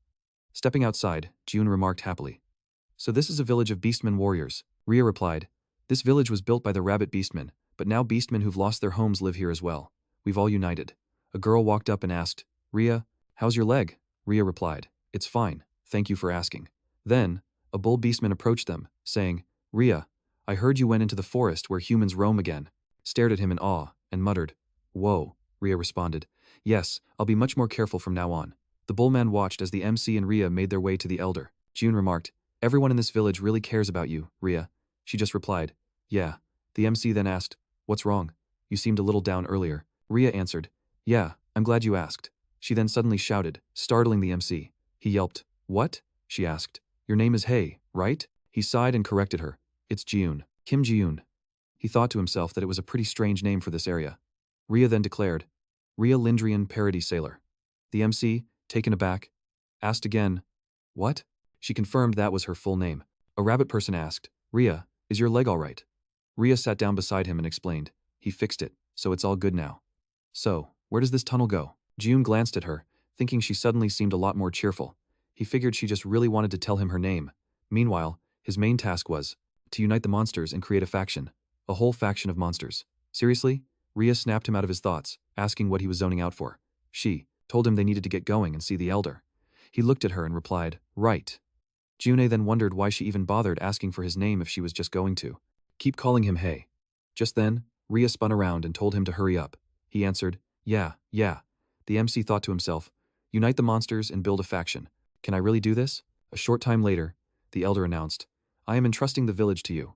Stepping outside, Jiune remarked happily. So this is a village of beastmen warriors. Rhea replied. This village was built by the rabbit beastmen, but now beastmen who've lost their homes live here as well. We've all united. A girl walked up and asked, Rhea, how's your leg? Rhea replied, it's fine, thank you for asking. Then, a bull beastman approached them, saying, Rhea, I heard you went into the forest where humans roam again. Stared at him in awe, and muttered, Whoa, Rhea responded, yes, I'll be much more careful from now on. The bullman watched as the MC and Rhea made their way to the elder. Jiune remarked, everyone in this village really cares about you, Rhea. She just replied, yeah. The MC then asked, what's wrong? You seemed a little down earlier. Rhea answered, yeah, I'm glad you asked. She then suddenly shouted, startling the MC. He yelped, what? She asked, your name is Hey, right? He sighed and corrected her, it's Jiune, Kim Jiune. He thought to himself that it was a pretty strange name for this area. Rhea then declared, Rhea Lindrian Parody Sailor. The MC, taken aback, asked again, what? She confirmed that was her full name. A rabbit person asked, Rhea, is your leg all right? Rhea sat down beside him and explained, he fixed it, so it's all good now. So, where does this tunnel go? Jiune glanced at her, thinking she suddenly seemed a lot more cheerful. He figured she just really wanted to tell him her name. Meanwhile, his main task was to unite the monsters and create a faction. A whole faction of monsters. Seriously? Rhea snapped him out of his thoughts, asking what he was zoning out for. She told him they needed to get going and see the elder. He looked at her and replied, right. Jiune then wondered why she even bothered asking for his name if she was just going to keep calling him Hey. Just then, Rhea spun around and told him to hurry up. He answered, yeah. The MC thought to himself, unite the monsters and build a faction. Can I really do this? A short time later, the elder announced, I am entrusting the village to you.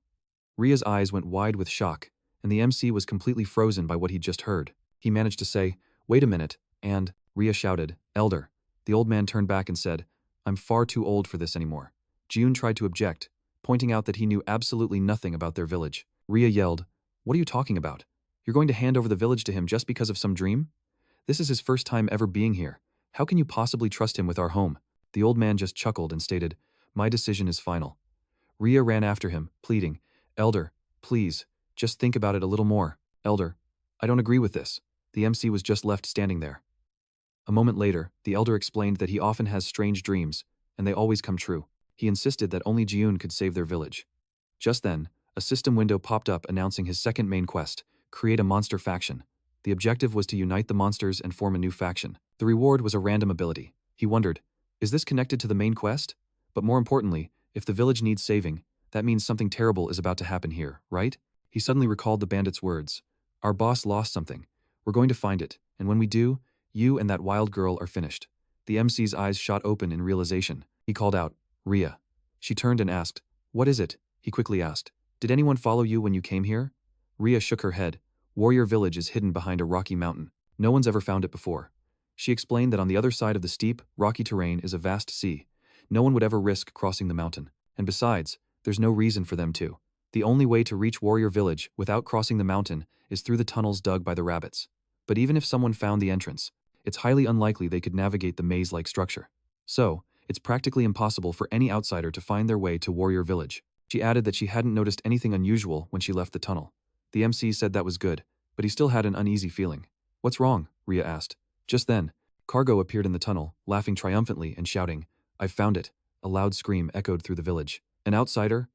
Rhea's eyes went wide with shock, and the MC was completely frozen by what he'd just heard. He managed to say, wait a minute, and, Rhea shouted, Elder. The old man turned back and said, I'm far too old for this anymore. Jiune tried to object, pointing out that he knew absolutely nothing about their village. Rhea yelled, what are you talking about? You're going to hand over the village to him just because of some dream? This is his first time ever being here. How can you possibly trust him with our home? The old man just chuckled and stated, my decision is final. Rhea ran after him, pleading, Elder, please, just think about it a little more. Elder, I don't agree with this. The MC was just left standing there. A moment later, the elder explained that he often has strange dreams, and they always come true. He insisted that only Jiune could save their village. Just then, a system window popped up announcing his second main quest, create a monster faction. The objective was to unite the monsters and form a new faction. The reward was a random ability. He wondered, is this connected to the main quest? But more importantly, if the village needs saving, that means something terrible is about to happen here, right? He suddenly recalled the bandit's words. Our boss lost something. We're going to find it, and when we do, you and that wild girl are finished. The MC's eyes shot open in realization. He called out, Rhea. She turned and asked, what is it? He quickly asked, did anyone follow you when you came here? Rhea shook her head. Warrior Village is hidden behind a rocky mountain. No one's ever found it before. She explained that on the other side of the steep, rocky terrain is a vast sea. No one would ever risk crossing the mountain. And besides, there's no reason for them to. The only way to reach Warrior Village without crossing the mountain is through the tunnels dug by the rabbits. But even if someone found the entrance, it's highly unlikely they could navigate the maze-like structure. So, it's practically impossible for any outsider to find their way to Warrior Village. She added that she hadn't noticed anything unusual when she left the tunnel. The MC said that was good, but he still had an uneasy feeling. What's wrong? Rhea asked. Just then, Cargo appeared in the tunnel, laughing triumphantly and shouting, I've found it. A loud scream echoed through the village. An outsider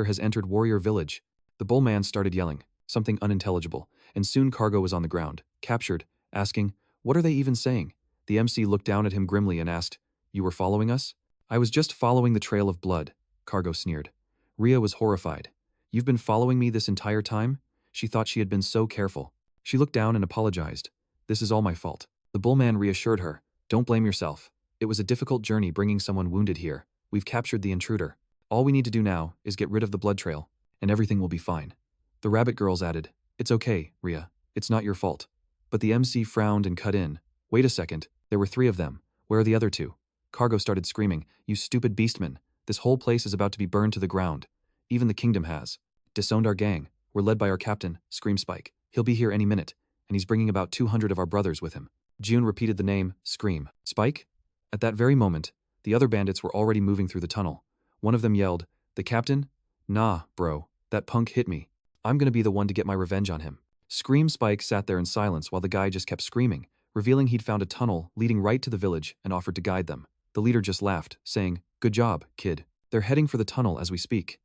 has entered Warrior Village. The bullman started yelling, something unintelligible, and soon Cargo was on the ground, captured, asking, what are they even saying? The MC looked down at him grimly and asked, you were following us? I was just following the trail of blood, Cargo sneered. Rhea was horrified. You've been following me this entire time? She thought she had been so careful. She looked down and apologized. This is all my fault. The bullman reassured her, don't blame yourself. It was a difficult journey bringing someone wounded here. We've captured the intruder. All we need to do now is get rid of the blood trail, and everything will be fine. The rabbit girls added, it's okay, Rhea. It's not your fault. But the MC frowned and cut in. Wait a second, there were 3 of them. Where are the other 2? Cargo started screaming, you stupid beastman. This whole place is about to be burned to the ground. Even the kingdom has disowned our gang. We're led by our captain, Scream Spike. He'll be here any minute, and he's bringing about 200 of our brothers with him. Jiune repeated the name, Scream Spike. At that very moment, the other bandits were already moving through the tunnel. One of them yelled, "The captain? Nah, bro, that punk hit me. I'm gonna be the one to get my revenge on him." Scream Spike sat there in silence while the guy just kept screaming, revealing he'd found a tunnel leading right to the village and offered to guide them. The leader just laughed, saying, "Good job, kid. They're heading for the tunnel as we speak."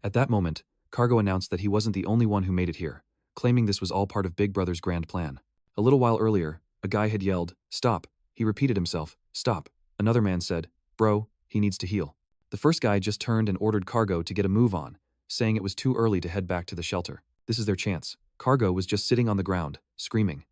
At that moment, Cargo announced that he wasn't the only one who made it here, claiming this was all part of Big Brother's grand plan. A little while earlier, a guy had yelled, "Stop." He repeated himself, "Stop." Another man said, "Bro, he needs to heal." The first guy just turned and ordered Cargo to get a move on, saying it was too early to head back to the shelter. This is their chance. Cargo was just sitting on the ground, screaming.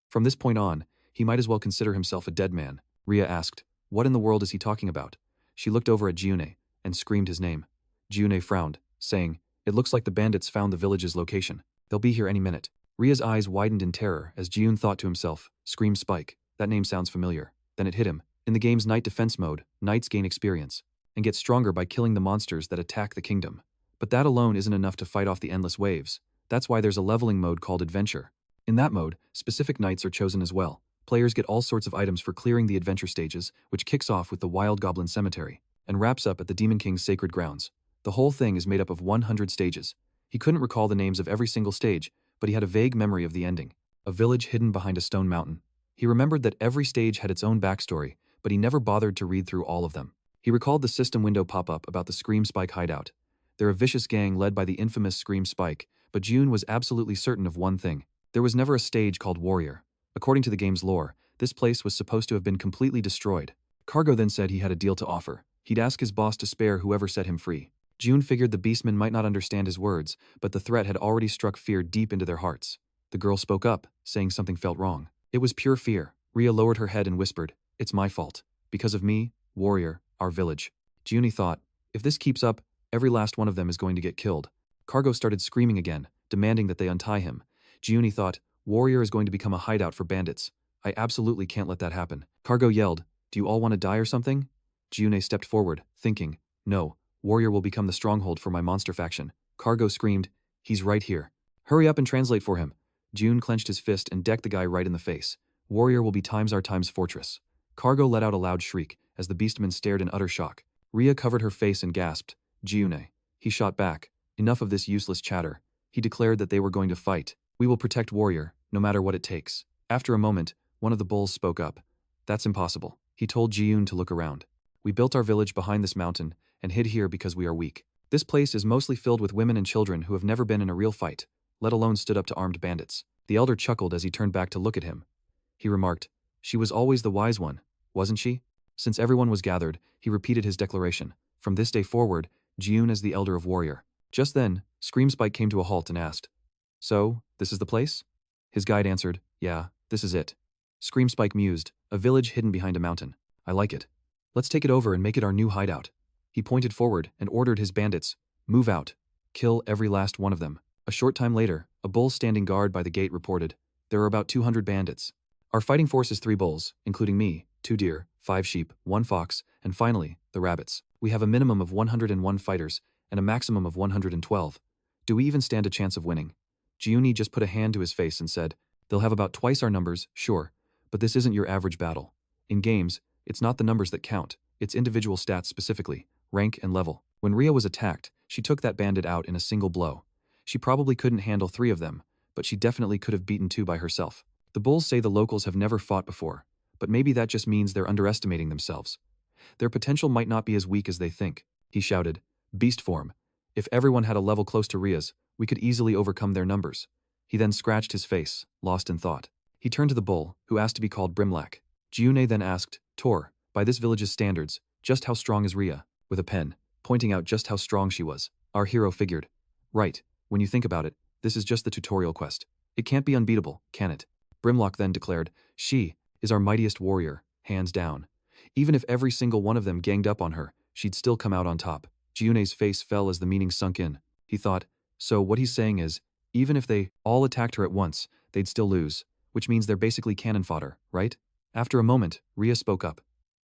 From this point on, he might as well consider himself a dead man. Rhea asked, "What in the world is he talking about?" She looked over at Jiune and screamed his name. Jiune frowned, saying, "It looks like the bandits found the village's location. They'll be here any minute." Rhea's eyes widened in terror as Jiune thought to himself, "Scream Spike, that name sounds familiar." Then it hit him. In the game's Night Defense mode, Knights gain experience and get stronger by killing the monsters that attack the kingdom. But that alone isn't enough to fight off the endless waves. That's why there's a leveling mode called Adventure. In that mode, specific knights are chosen as well. Players get all sorts of items for clearing the adventure stages, which kicks off with the Wild Goblin Cemetery and wraps up at the Demon King's Sacred Grounds. The whole thing is made up of 100 stages. He couldn't recall the names of every single stage, but he had a vague memory of the ending. A village hidden behind a stone mountain. He remembered that every stage had its own backstory, but he never bothered to read through all of them. He recalled the system window pop-up about the Scream Spike hideout. They're a vicious gang led by the infamous Scream Spike, but Jiune was absolutely certain of one thing. There was never a stage called Warrior. According to the game's lore, this place was supposed to have been completely destroyed. Cargo then said he had a deal to offer. He'd ask his boss to spare whoever set him free. Jiune figured the beastmen might not understand his words, but the threat had already struck fear deep into their hearts. The girl spoke up, saying something felt wrong. It was pure fear. Rhea lowered her head and whispered, "It's my fault. Because of me, Warrior, our village." Jiune thought, if this keeps up, every last one of them is going to get killed. Cargo started screaming again, demanding that they untie him. Jiune thought, Warrior is going to become a hideout for bandits. I absolutely can't let that happen. Cargo yelled, "Do you all want to die or something?" Jiune stepped forward, thinking, "No, Warrior will become the stronghold for my monster faction." Cargo screamed, "He's right here. Hurry up and translate for him." Jiune clenched his fist and decked the guy right in the face. Warrior will be times our times fortress. Cargo let out a loud shriek as the beastmen stared in utter shock. Rhea covered her face and gasped, "Jiune." He shot back, "Enough of this useless chatter." He declared that they were going to fight. "We will protect Warrior, no matter what it takes." After a moment, one of the bulls spoke up. "That's impossible." He told Jiune to look around. "We built our village behind this mountain and hid here because we are weak. This place is mostly filled with women and children who have never been in a real fight, let alone stood up to armed bandits." The elder chuckled as he turned back to look at him. He remarked, "She was always the wise one, wasn't she?" Since everyone was gathered, he repeated his declaration. From this day forward, Jiune is the elder of Warrior. Just then, Scream Spike came to a halt and asked, "So, this is the place?" His guide answered, "Yeah, this is it." Scream Spike mused, "A village hidden behind a mountain. I like it. Let's take it over and make it our new hideout." He pointed forward and ordered his bandits, "Move out. Kill every last one of them." A short time later, a bull standing guard by the gate reported, "There are about 200 bandits. Our fighting force is 3 bulls, including me, 2 deer, 5 sheep, 1 fox, and finally, the rabbits. We have a minimum of 101 fighters and a maximum of 112. Do we even stand a chance of winning?" Jiune just put a hand to his face and said, "They'll have about twice our numbers, sure, but this isn't your average battle. In games, it's not the numbers that count, it's individual stats specifically, rank and level. When Rhea was attacked, she took that bandit out in a single blow. She probably couldn't handle 3 of them, but she definitely could have beaten 2 by herself. The bulls say the locals have never fought before, but maybe that just means they're underestimating themselves. Their potential might not be as weak as they think." He shouted, "Beast form. If everyone had a level close to Rhea's, we could easily overcome their numbers." He then scratched his face, lost in thought. He turned to the bull, who asked to be called Brimlack. Jiune then asked, "Tor, by this village's standards, just how strong is Rhea?" With a pen, pointing out just how strong she was. Our hero figured, "Right, when you think about it, this is just the tutorial quest. It can't be unbeatable, can it?" Brimlock then declared, "She is our mightiest warrior, hands down. Even if every single one of them ganged up on her, she'd still come out on top." Jiune's face fell as the meaning sunk in. He thought, so what he's saying is, even if they all attacked her at once, they'd still lose, which means they're basically cannon fodder, right? After a moment, Rhea spoke up.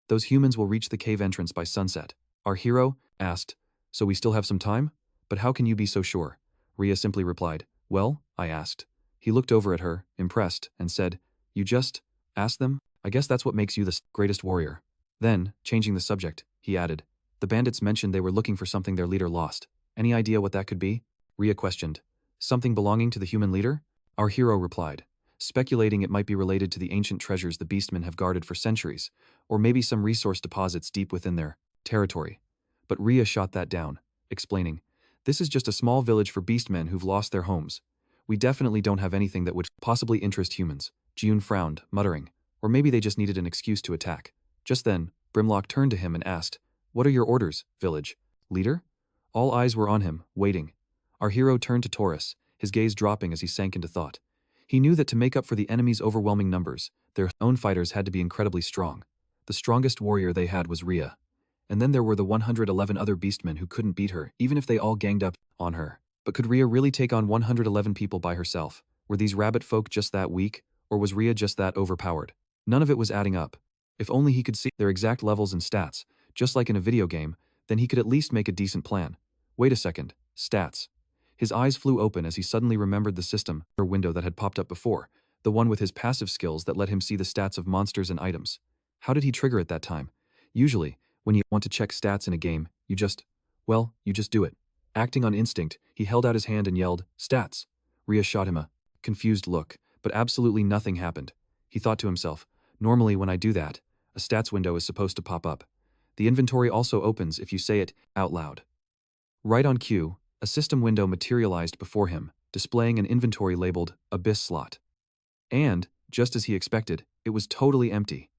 "Those humans will reach the cave entrance by sunset." Our hero asked, "So we still have some time? But how can you be so sure?" Rhea simply replied, "Well, I asked." He looked over at her, impressed, and said, "You just asked them? I guess that's what makes you the greatest warrior." Then, changing the subject, he added, The bandits mentioned they were looking for something their leader lost. Any idea what that could be? Rhea questioned. Something belonging to the human leader? Our hero replied, speculating it might be related to the ancient treasures the beastmen have guarded for centuries, or maybe some resource deposits deep within their territory. But Rhea shot that down, explaining, this is just a small village for beastmen who've lost their homes. We definitely don't have anything that would possibly interest humans. Jiune frowned, muttering, or maybe they just needed an excuse to attack. Just then, Brimlock turned to him and asked, what are your orders, village leader? All eyes were on him, waiting. Our hero turned to Taurus, his gaze dropping as he sank into thought. He knew that to make up for the enemy's overwhelming numbers, their own fighters had to be incredibly strong. The strongest warrior they had was Rhea. And then there were the 111 other beastmen who couldn't beat her, even if they all ganged up on her. But could Rhea really take on 111 people by herself? Were these rabbit folk just that weak, or was Rhea just that overpowered? None of it was adding up. If only he could see their exact levels and stats, just like in a video game, then he could at least make a decent plan. Wait a second, stats. His eyes flew open as he suddenly remembered the system or window that had popped up before, the one with his passive skills that let him see the stats of monsters and items. How did he trigger it that time? Usually, when you want to check stats in a game, you just do it. Acting on instinct, he held out his hand and yelled, stats. Rhea shot him a confused look, but absolutely nothing happened. He thought to himself, normally when I do that, a stats window is supposed to pop up. The inventory also opens if you say it out loud. Right on cue, a system window materialized before him, displaying an inventory labeled Abyss slot. And, just as he expected, it was totally empty.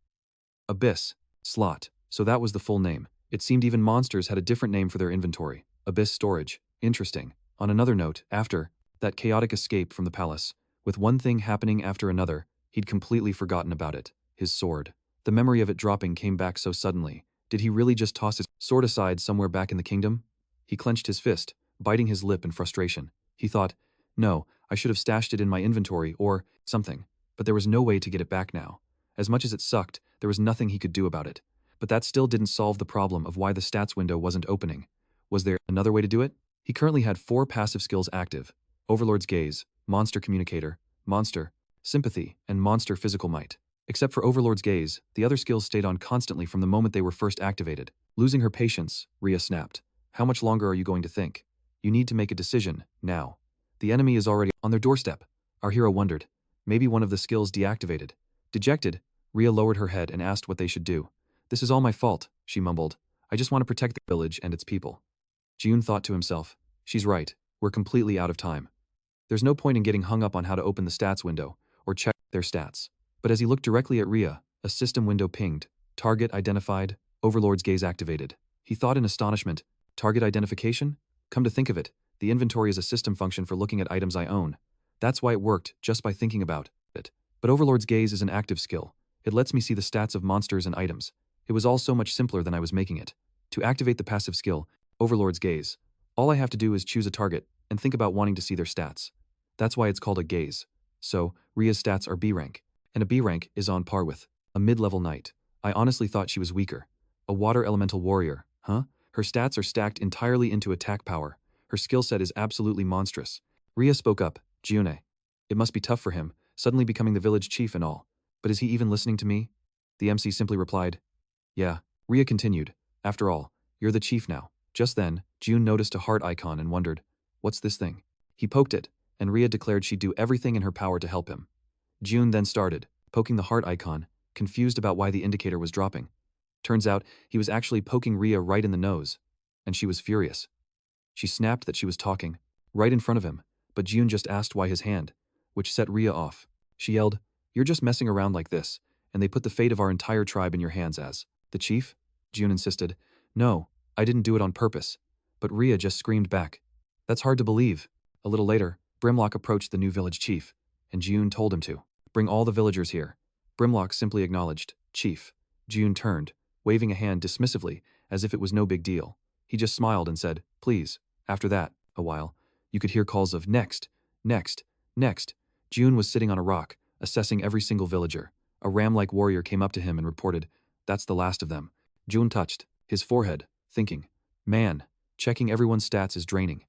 Abyss slot, so that was the full name. It seemed even monsters had a different name for their inventory. Abyss storage. Interesting. On another note, after that chaotic escape from the palace, with one thing happening after another, he'd completely forgotten about it. His sword. The memory of it dropping came back so suddenly. Did he really just toss his sword aside somewhere back in the kingdom? He clenched his fist, biting his lip in frustration. He thought, no, I should have stashed it in my inventory or something, but there was no way to get it back now. As much as it sucked, there was nothing he could do about it. But that still didn't solve the problem of why the stats window wasn't opening. Was there another way to do it? He currently had 4 passive skills active: Overlord's Gaze, Monster Communicator, Monster Sympathy, and Monster Physical Might. Except for Overlord's Gaze, the other skills stayed on constantly from the moment they were first activated. Losing her patience, Rhea snapped. How much longer are you going to think? You need to make a decision, now. The enemy is already on their doorstep. Our hero wondered. Maybe one of the skills deactivated. Dejected, Rhea lowered her head and asked what they should do. This is all my fault, she mumbled. I just want to protect the village and its people. Jiune thought to himself. She's right. We're completely out of time. There's no point in getting hung up on how to open the stats window, or check their stats. But as he looked directly at Rhea, a system window pinged. Target identified, Overlord's Gaze activated. He thought in astonishment, target identification? Come to think of it, the inventory is a system function for looking at items I own. That's why it worked, just by thinking about it. But Overlord's Gaze is an active skill. It lets me see the stats of monsters and items. It was all so much simpler than I was making it. To activate the passive skill, Overlord's Gaze, all I have to do is choose a target and think about wanting to see their stats. That's why it's called a gaze. So, Rhea's stats are B rank. And a B rank is on par with a mid-level knight. I honestly thought she was weaker. A water elemental warrior, huh? Her stats are stacked entirely into attack power. Her skill set is absolutely monstrous. Rhea spoke up, Jiune. It must be tough for him, suddenly becoming the village chief and all. But is he even listening to me? The MC simply replied, yeah. Rhea continued, after all, you're the chief now. Just then, Jiune noticed a heart icon and wondered, what's this thing? He poked it, and Rhea declared she'd do everything in her power to help him. Jiune then started, poking the heart icon, confused about why the indicator was dropping. Turns out, he was actually poking Rhea right in the nose, and she was furious. She snapped that she was talking, right in front of him, but Jiune just asked why his hand, which set Rhea off. She yelled, you're just messing around like this, and they put the fate of our entire tribe in your hands as the chief? Jiune insisted, no, I didn't do it on purpose. But Rhea just screamed back. That's hard to believe. A little later, Brimlock approached the new village chief, and Jiune told him to bring all the villagers here. Brimlock simply acknowledged, Chief. Jiune turned, waving a hand dismissively, as if it was no big deal. He just smiled and said, please. After that, a while, you could hear calls of next, next, next. Jiune was sitting on a rock, assessing every single villager. A ram-like warrior came up to him and reported, that's the last of them. Jiune touched his forehead, thinking, man, checking everyone's stats is draining.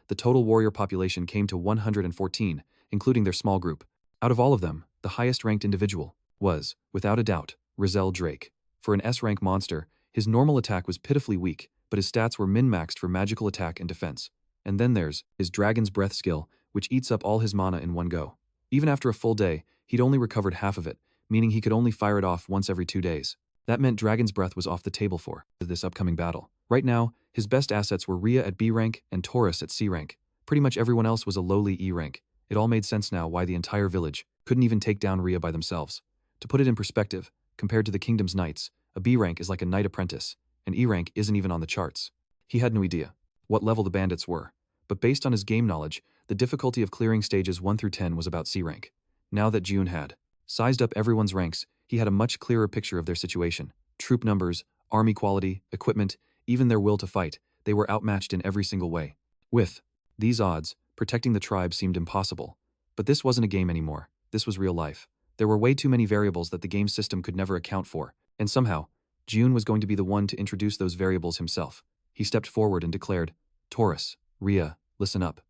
The total warrior population came to 114, including their small group. Out of all of them, the highest-ranked individual was, without a doubt, Rizal Drake. For an S-rank monster, his normal attack was pitifully weak, but his stats were min-maxed for magical attack and defense. And then there's his Dragon's Breath skill, which eats up all his mana in one go. Even after a full day, he'd only recovered half of it, meaning he could only fire it off once every 2 days. That meant Dragon's Breath was off the table for this upcoming battle. Right now, his best assets were Rhea at B rank and Taurus at C rank. Pretty much everyone else was a lowly E rank. It all made sense now why the entire village couldn't even take down Rhea by themselves. To put it in perspective, compared to the Kingdom's Knights, a B rank is like a Knight Apprentice, and E rank isn't even on the charts. He had no idea what level the bandits were, but based on his game knowledge, the difficulty of clearing stages 1 through 10 was about C rank. Now that Jiune had sized up everyone's ranks, he had a much clearer picture of their situation. Troop numbers, army quality, equipment, even their will to fight, they were outmatched in every single way. With these odds, protecting the tribe seemed impossible. But this wasn't a game anymore, this was real life. There were way too many variables that the game system could never account for, and somehow, Jiune was going to be the one to introduce those variables himself. He stepped forward and declared, "Taurus, Rhea, listen up.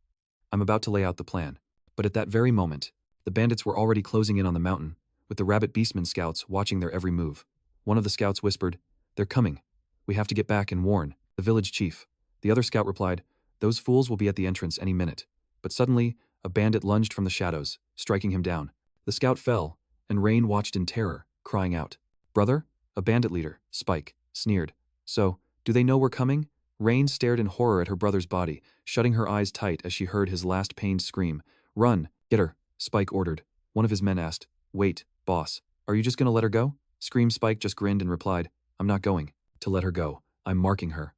I'm about to lay out the plan." But at that very moment, the bandits were already closing in on the mountain, with the Rabbit Beastman scouts watching their every move. One of the scouts whispered, "They're coming. We have to get back and warn the village chief." The other scout replied, "Those fools will be at the entrance any minute." But suddenly, a bandit lunged from the shadows, striking him down. The scout fell, and Rain watched in terror, crying out, "Brother?" A bandit leader, Spike, sneered. "So, do they know we're coming?" Rain stared in horror at her brother's body, shutting her eyes tight as she heard his last pained scream. "Run, get her," Spike ordered. One of his men asked, "Wait, boss, are you just gonna let her go?" Spike just grinned and replied, "I'm not going to let her go. I'm marking her."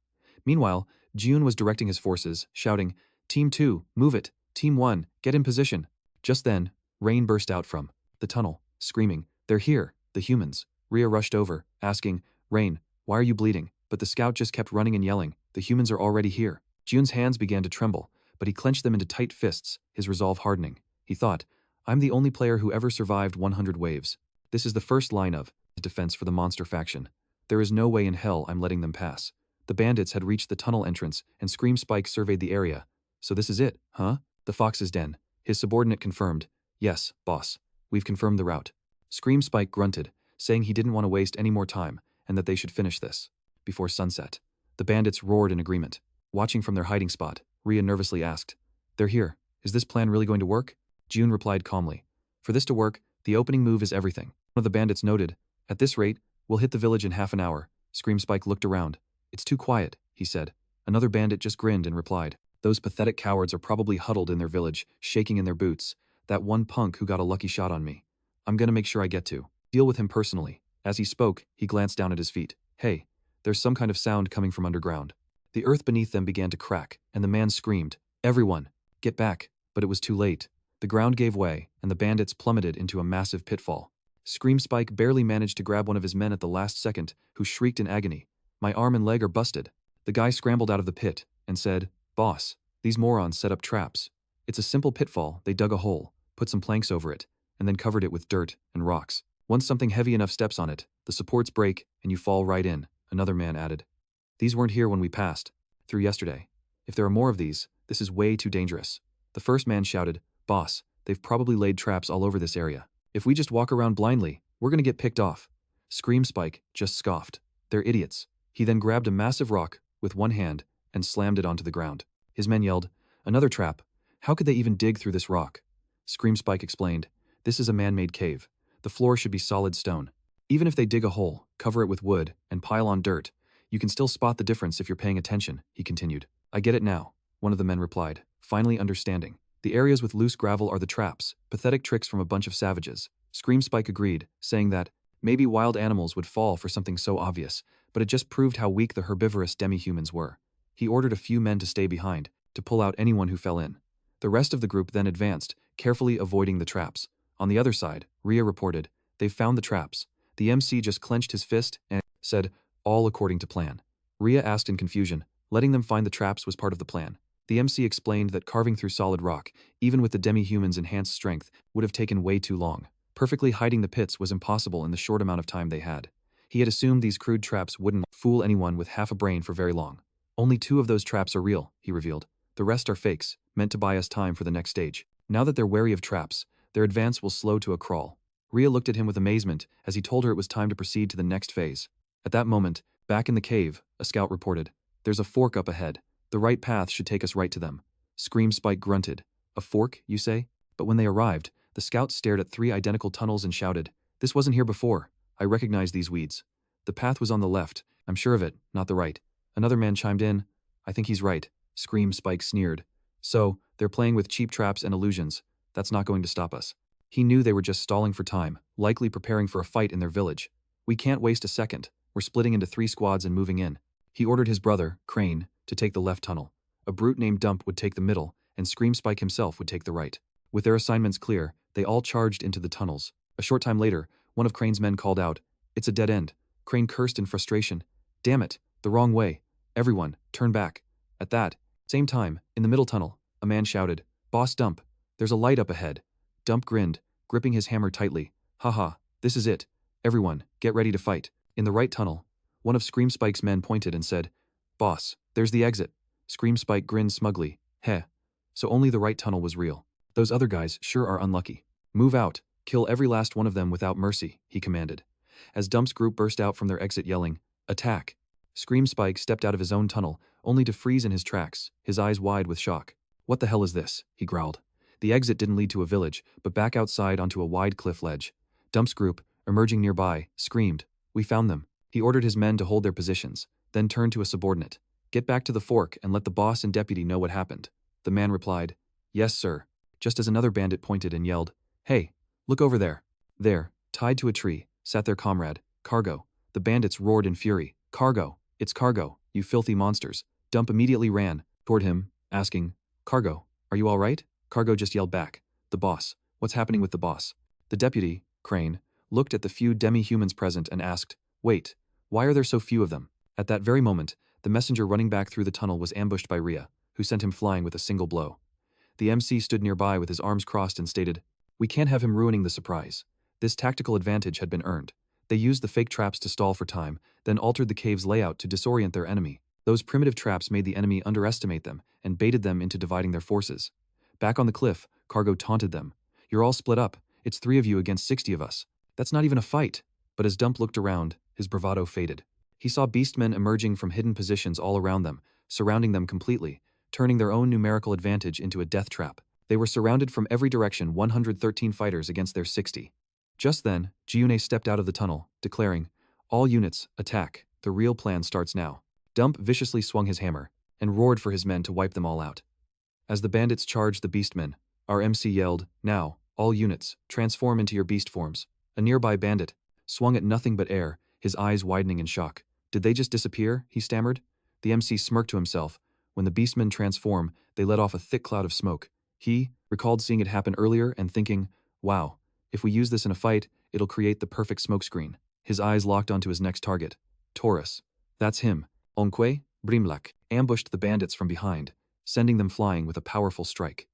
Meanwhile, Jiune was directing his forces, shouting, "Team 2, move it. Team 1, get in position." Just then, Rain burst out from the tunnel, screaming, "They're here, the humans." Rhea rushed over, asking, "Rain, why are you bleeding?" But the scout just kept running and yelling, "The humans are already here." June's hands began to tremble, but he clenched them into tight fists, his resolve hardening. He thought, "I'm the only player who ever survived 100 waves. This is the first line of defense for the monster faction. There is no way in hell I'm letting them pass." The bandits had reached the tunnel entrance, and Spike surveyed the area. "So this is it, huh?" "The Fox's Den." His subordinate confirmed, "Yes, boss. We've confirmed the route." Spike grunted, saying he didn't want to waste any more time, and that they should finish this before sunset. The bandits roared in agreement. Watching from their hiding spot, Rhea nervously asked, "They're here. Is this plan really going to work?" Jiune replied calmly, "For this to work, the opening move is everything." One of the bandits noted, "At this rate, we'll hit the village in half an hour." Spike looked around. "It's too quiet," he said. Another bandit just grinned and replied, "Those pathetic cowards are probably huddled in their village, shaking in their boots. That one punk who got a lucky shot on me. I'm gonna make sure I get to deal with him personally." As he spoke, he glanced down at his feet. "Hey, there's some kind of sound coming from underground." The earth beneath them began to crack, and the man screamed, "Everyone, get back!" But it was too late. The ground gave way, and the bandits plummeted into a massive pitfall. Spike barely managed to grab one of his men at the last second, who shrieked in agony, "My arm and leg are busted." The guy scrambled out of the pit, and said, "Boss, these morons set up traps. It's a simple pitfall. They dug a hole, put some planks over it, and then covered it with dirt and rocks. Once something heavy enough steps on it, the supports break, and you fall right in," another man added. "These weren't here when we passed through yesterday. If there are more of these, this is way too dangerous." The first man shouted, "Boss, they've probably laid traps all over this area. If we just walk around blindly, we're gonna get picked off." Spike just scoffed. "They're idiots." He then grabbed a massive rock with one hand and slammed it onto the ground. His men yelled, "Another trap. How could they even dig through this rock?" Spike explained, "This is a man-made cave. The floor should be solid stone. Even if they dig a hole, cover it with wood, and pile on dirt, you can still spot the difference if you're paying attention," he continued. "I get it now," one of the men replied, finally understanding. "The areas with loose gravel are the traps, pathetic tricks from a bunch of savages." Spike agreed, saying that maybe wild animals would fall for something so obvious, but it just proved how weak the herbivorous demi-humans were. He ordered a few men to stay behind, to pull out anyone who fell in. The rest of the group then advanced, carefully avoiding the traps. On the other side, Rhea reported, "They've found the traps." The MC just clenched his fist and said, "All according to plan." Rhea asked in confusion, letting them find the traps was part of the plan. The MC explained that carving through solid rock, even with the demi-humans' enhanced strength, would have taken way too long. Perfectly hiding the pits was impossible in the short amount of time they had. He had assumed these crude traps wouldn't fool anyone with half a brain for very long. "Only 2 of those traps are real," he revealed. "The rest are fakes, meant to buy us time for the next stage." Now that they're wary of traps, their advance will slow to a crawl. Rhea looked at him with amazement as he told her it was time to proceed to the next phase. At that moment, back in the cave, a scout reported, There's a fork up ahead. The right path should take us right to them. Scream Spike grunted. A fork, you say? But when they arrived, the scouts stared at 3 identical tunnels and shouted, "This wasn't here before. I recognize these weeds." The path was on the left. I'm sure of it, not the right. Another man chimed in. I think he's right. Scream Spike sneered. So, they're playing with cheap traps and illusions. That's not going to stop us. He knew they were just stalling for time, likely preparing for a fight in their village. We can't waste a second. We're splitting into 3 squads and moving in. He ordered his brother, Crane, to take the left tunnel. A brute named Dump would take the middle, and Scream Spike himself would take the right. With their assignments clear, they all charged into the tunnels. A short time later, one of Crane's men called out, "It's a dead end." Crane cursed in frustration. "Damn it, the wrong way. Everyone, turn back." At that same time, in the middle tunnel, a man shouted, "Boss Dump, there's a light up ahead." Dump grinned, gripping his hammer tightly. "Haha, this is it. Everyone, get ready to fight." In the right tunnel, one of Scream Spike's men pointed and said, "Boss, there's the exit." Scream Spike grinned smugly. Heh. So only the right tunnel was real. Those other guys sure are unlucky. Move out. Kill every last one of them without mercy, he commanded. As Dump's group burst out from their exit yelling, "Attack!" Scream Spike stepped out of his own tunnel, only to freeze in his tracks, his eyes wide with shock. "What the hell is this?" he growled. The exit didn't lead to a village, but back outside onto a wide cliff ledge. Dump's group, emerging nearby, screamed, "We found them." He ordered his men to hold their positions, then turned to a subordinate. "Get back to the fork and let the boss and deputy know what happened." The man replied, "Yes, sir," just as another bandit pointed and yelled, "Hey, look over there." There, tied to a tree, sat their comrade, Cargo. The bandits roared in fury, "Cargo, it's Cargo, you filthy monsters." Dump immediately ran toward him, asking, "Cargo, are you all right?" Cargo just yelled back, "The boss, what's happening with the boss?" The deputy, Crane, looked at the few demi-humans present and asked, "Wait, why are there so few of them?" At that very moment, the messenger running back through the tunnel was ambushed by Rhea, who sent him flying with a single blow. The MC stood nearby with his arms crossed and stated, "We can't have him ruining the surprise." This tactical advantage had been earned. They used the fake traps to stall for time, then altered the cave's layout to disorient their enemy. Those primitive traps made the enemy underestimate them and baited them into dividing their forces. Back on the cliff, Cargo taunted them. "You're all split up. It's 3 of you against 60 of us. That's not even a fight." But as Dump looked around, his bravado faded. He saw beastmen emerging from hidden positions all around them, surrounding them completely, turning their own numerical advantage into a death trap. They were surrounded from every direction, 113 fighters against their 60. Just then, Jiune stepped out of the tunnel, declaring, "All units, attack. The real plan starts now." Dump viciously swung his hammer, and roared for his men to wipe them all out. As the bandits charged the beastmen, our MC yelled, "Now, all units, transform into your beast forms." A nearby bandit swung at nothing but air, his eyes widening in shock. "Did they just disappear?" he stammered. The MC smirked to himself. When the beastmen transform, they let off a thick cloud of smoke. He recalled seeing it happen earlier and thinking, "Wow, if we use this in a fight, it'll create the perfect smokescreen." His eyes locked onto his next target. Taurus. That's him. Onkwe, Brimlak, ambushed the bandits from behind, sending them flying with a powerful strike.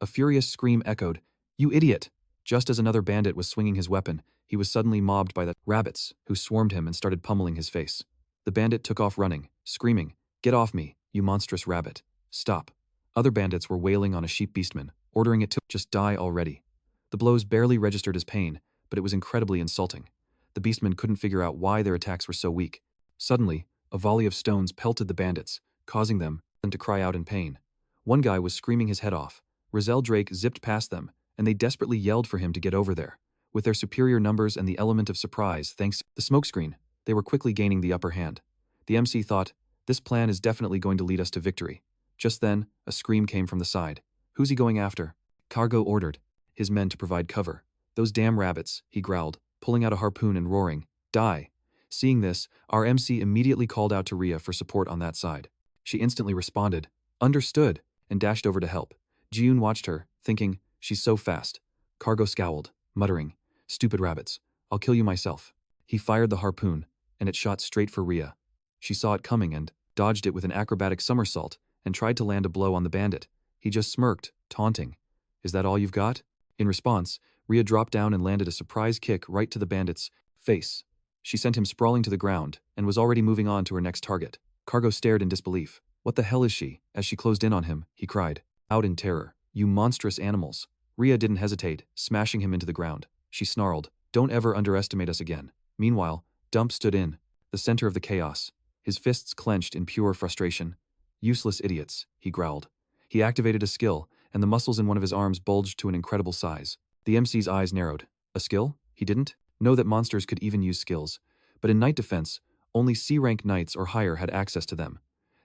A furious scream echoed, "You idiot!" Just as another bandit was swinging his weapon, he was suddenly mobbed by the rabbits, who swarmed him and started pummeling his face. The bandit took off running, screaming, "Get off me, you monstrous rabbit. Stop." Other bandits were wailing on a sheep beastman, ordering it to just die already. The blows barely registered as pain, but it was incredibly insulting. The beastmen couldn't figure out why their attacks were so weak. Suddenly, a volley of stones pelted the bandits, causing them to cry out in pain. One guy was screaming his head off. Roselle Drake zipped past them, and they desperately yelled for him to get over there. With their superior numbers and the element of surprise thanks to the smokescreen, they were quickly gaining the upper hand. The MC thought, "This plan is definitely going to lead us to victory." Just then, a scream came from the side. "Who's he going after?" Cargo ordered his men to provide cover. "Those damn rabbits," he growled, pulling out a harpoon and roaring, "Die." Seeing this, our MC immediately called out to Rhea for support on that side. She instantly responded, "Understood," and dashed over to help. Jiune watched her, thinking, "She's so fast." Cargo scowled, muttering, "Stupid rabbits, I'll kill you myself." He fired the harpoon, and it shot straight for Rhea. She saw it coming and dodged it with an acrobatic somersault and tried to land a blow on the bandit. He just smirked, taunting, "Is that all you've got?" In response, Rhea dropped down and landed a surprise kick right to the bandit's face. She sent him sprawling to the ground and was already moving on to her next target. Cargo stared in disbelief. "What the hell is she?" As she closed in on him, he cried, out in terror, "You monstrous animals." Rhea didn't hesitate, smashing him into the ground. She snarled, "Don't ever underestimate us again." Meanwhile, Dump stood in the center of the chaos. his fists clenched in pure frustration. Useless idiots, he growled. He activated a skill, and the muscles in one of his arms bulged to an incredible size. The MC's eyes narrowed. A skill? He didn't know that monsters could even use skills. But in Knight Defense, only C-rank knights or higher had access to them.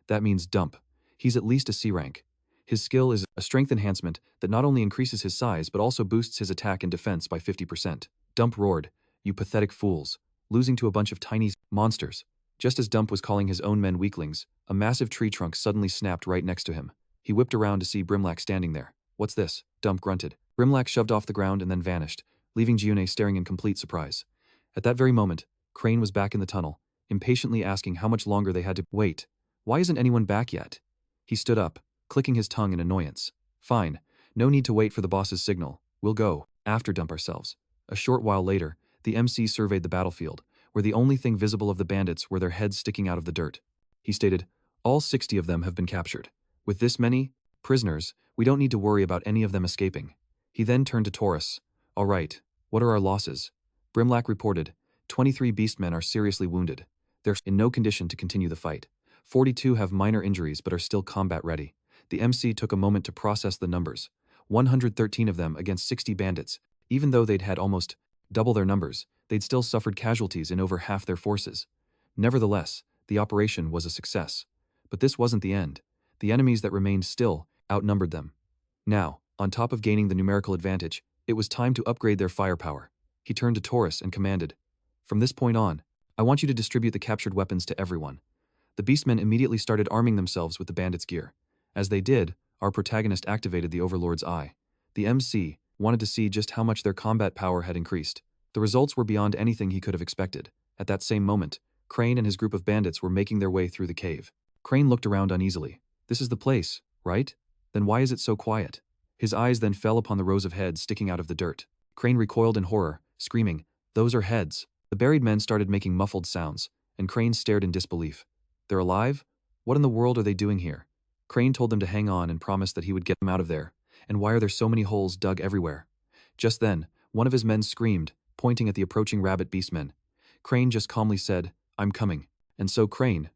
That means dump. He's at least a C-rank. His skill is a strength enhancement that not only increases his size but also boosts his attack and defense by 50%. Dump roared, "You pathetic fools, losing to a bunch of tiny monsters." Just as Dump was calling his own men weaklings, a massive tree trunk suddenly snapped right next to him. He whipped around to see Brimlack standing there. "What's this?" Dump grunted. Brimlack shoved off the ground and then vanished, leaving Jiune staring in complete surprise. At that very moment, Crane was back in the tunnel, impatiently asking how much longer they had to wait. Why isn't anyone back yet? He stood up, clicking his tongue in annoyance. "Fine, no need to wait for the boss's signal. We'll go after Dump ourselves." A short while later, the MC surveyed the battlefield, where the only thing visible of the bandits were their heads sticking out of the dirt. He stated, "All 60 of them have been captured. With this many prisoners, we don't need to worry about any of them escaping." He then turned to Taurus. "All right, what are our losses?" Brimlack reported, 23 beastmen are seriously wounded. They're in no condition to continue the fight. 42 have minor injuries but are still combat ready. The MC took a moment to process the numbers. 113 of them against 60 bandits. Even though they'd had almost double their numbers, they'd still suffered casualties in over half their forces. Nevertheless, the operation was a success. But this wasn't the end. The enemies that remained still outnumbered them. Now, on top of gaining the numerical advantage, it was time to upgrade their firepower. He turned to Taurus and commanded, "From this point on, I want you to distribute the captured weapons to everyone." The beastmen immediately started arming themselves with the bandits' gear. As they did, our protagonist activated the Overlord's eye. The MC wanted to see just how much their combat power had increased. The results were beyond anything he could have expected. At that same moment, Crane and his group of bandits were making their way through the cave. Crane looked around uneasily. "This is the place, right? Then why is it so quiet?" His eyes then fell upon the rows of heads sticking out of the dirt. Crane recoiled in horror, screaming, "Those are heads." The buried men started making muffled sounds, and Crane stared in disbelief. "They're alive? What in the world are they doing here?" Crane told them to hang on and promised that he would get them out of there. "And why are there so many holes dug everywhere?" Just then, one of his men screamed, pointing at the approaching rabbit beastmen. Crane just calmly said, "I'm coming." And so Crane,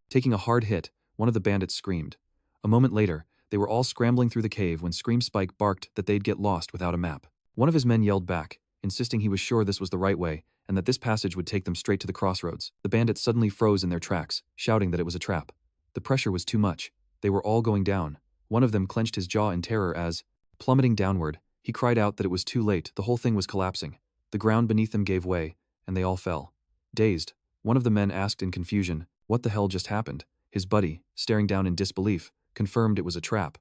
taking a hard hit, one of the bandits screamed. A moment later, they were all scrambling through the cave when Scream Spike barked that they'd get lost without a map. One of his men yelled back, insisting he was sure this was the right way and that this passage would take them straight to the crossroads. The bandits suddenly froze in their tracks, shouting that it was a trap. The pressure was too much. They were all going down. One of them clenched his jaw in terror as, plummeting downward, he cried out that it was too late. The whole thing was collapsing. The ground beneath them gave way, and they all fell. Dazed, one of the men asked in confusion, "What the hell just happened?" His buddy, staring down in disbelief, confirmed it was a trap.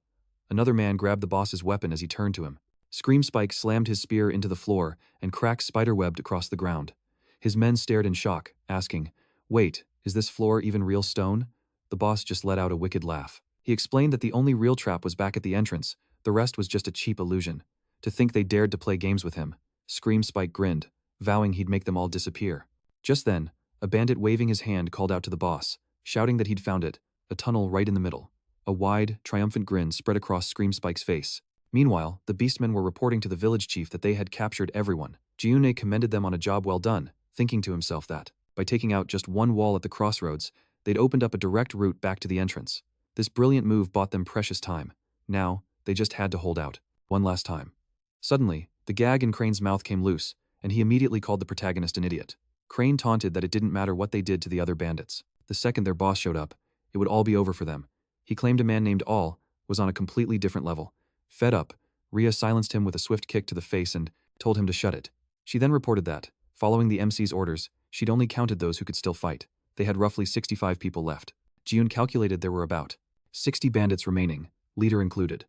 Another man grabbed the boss's weapon as he turned to him. Scream Spike slammed his spear into the floor and cracked spiderwebbed across the ground. His men stared in shock, asking, "Wait, is this floor even real stone?" The boss just let out a wicked laugh. He explained that the only real trap was back at the entrance, the rest was just a cheap illusion. To think they dared to play games with him. Scream Spike grinned, vowing he'd make them all disappear. Just then, a bandit waving his hand called out to the boss, shouting that he'd found it, a tunnel right in the middle. A wide, triumphant grin spread across Scream Spike's face. Meanwhile, the beastmen were reporting to the village chief that they had captured everyone. Jiune commended them on a job well done, thinking to himself that, by taking out just one wall at the crossroads, they'd opened up a direct route back to the entrance. This brilliant move bought them precious time. Now, they just had to hold out. One last time. Suddenly, the gag in Crane's mouth came loose, and he immediately called the protagonist an idiot. Crane taunted that it didn't matter what they did to the other bandits. The second their boss showed up, it would all be over for them. He claimed a man named All was on a completely different level. Fed up, Rhea silenced him with a swift kick to the face and told him to shut it. She then reported that, following the MC's orders, she'd only counted those who could still fight. They had roughly 65 people left. Jiune calculated there were about 60 bandits remaining, leader included.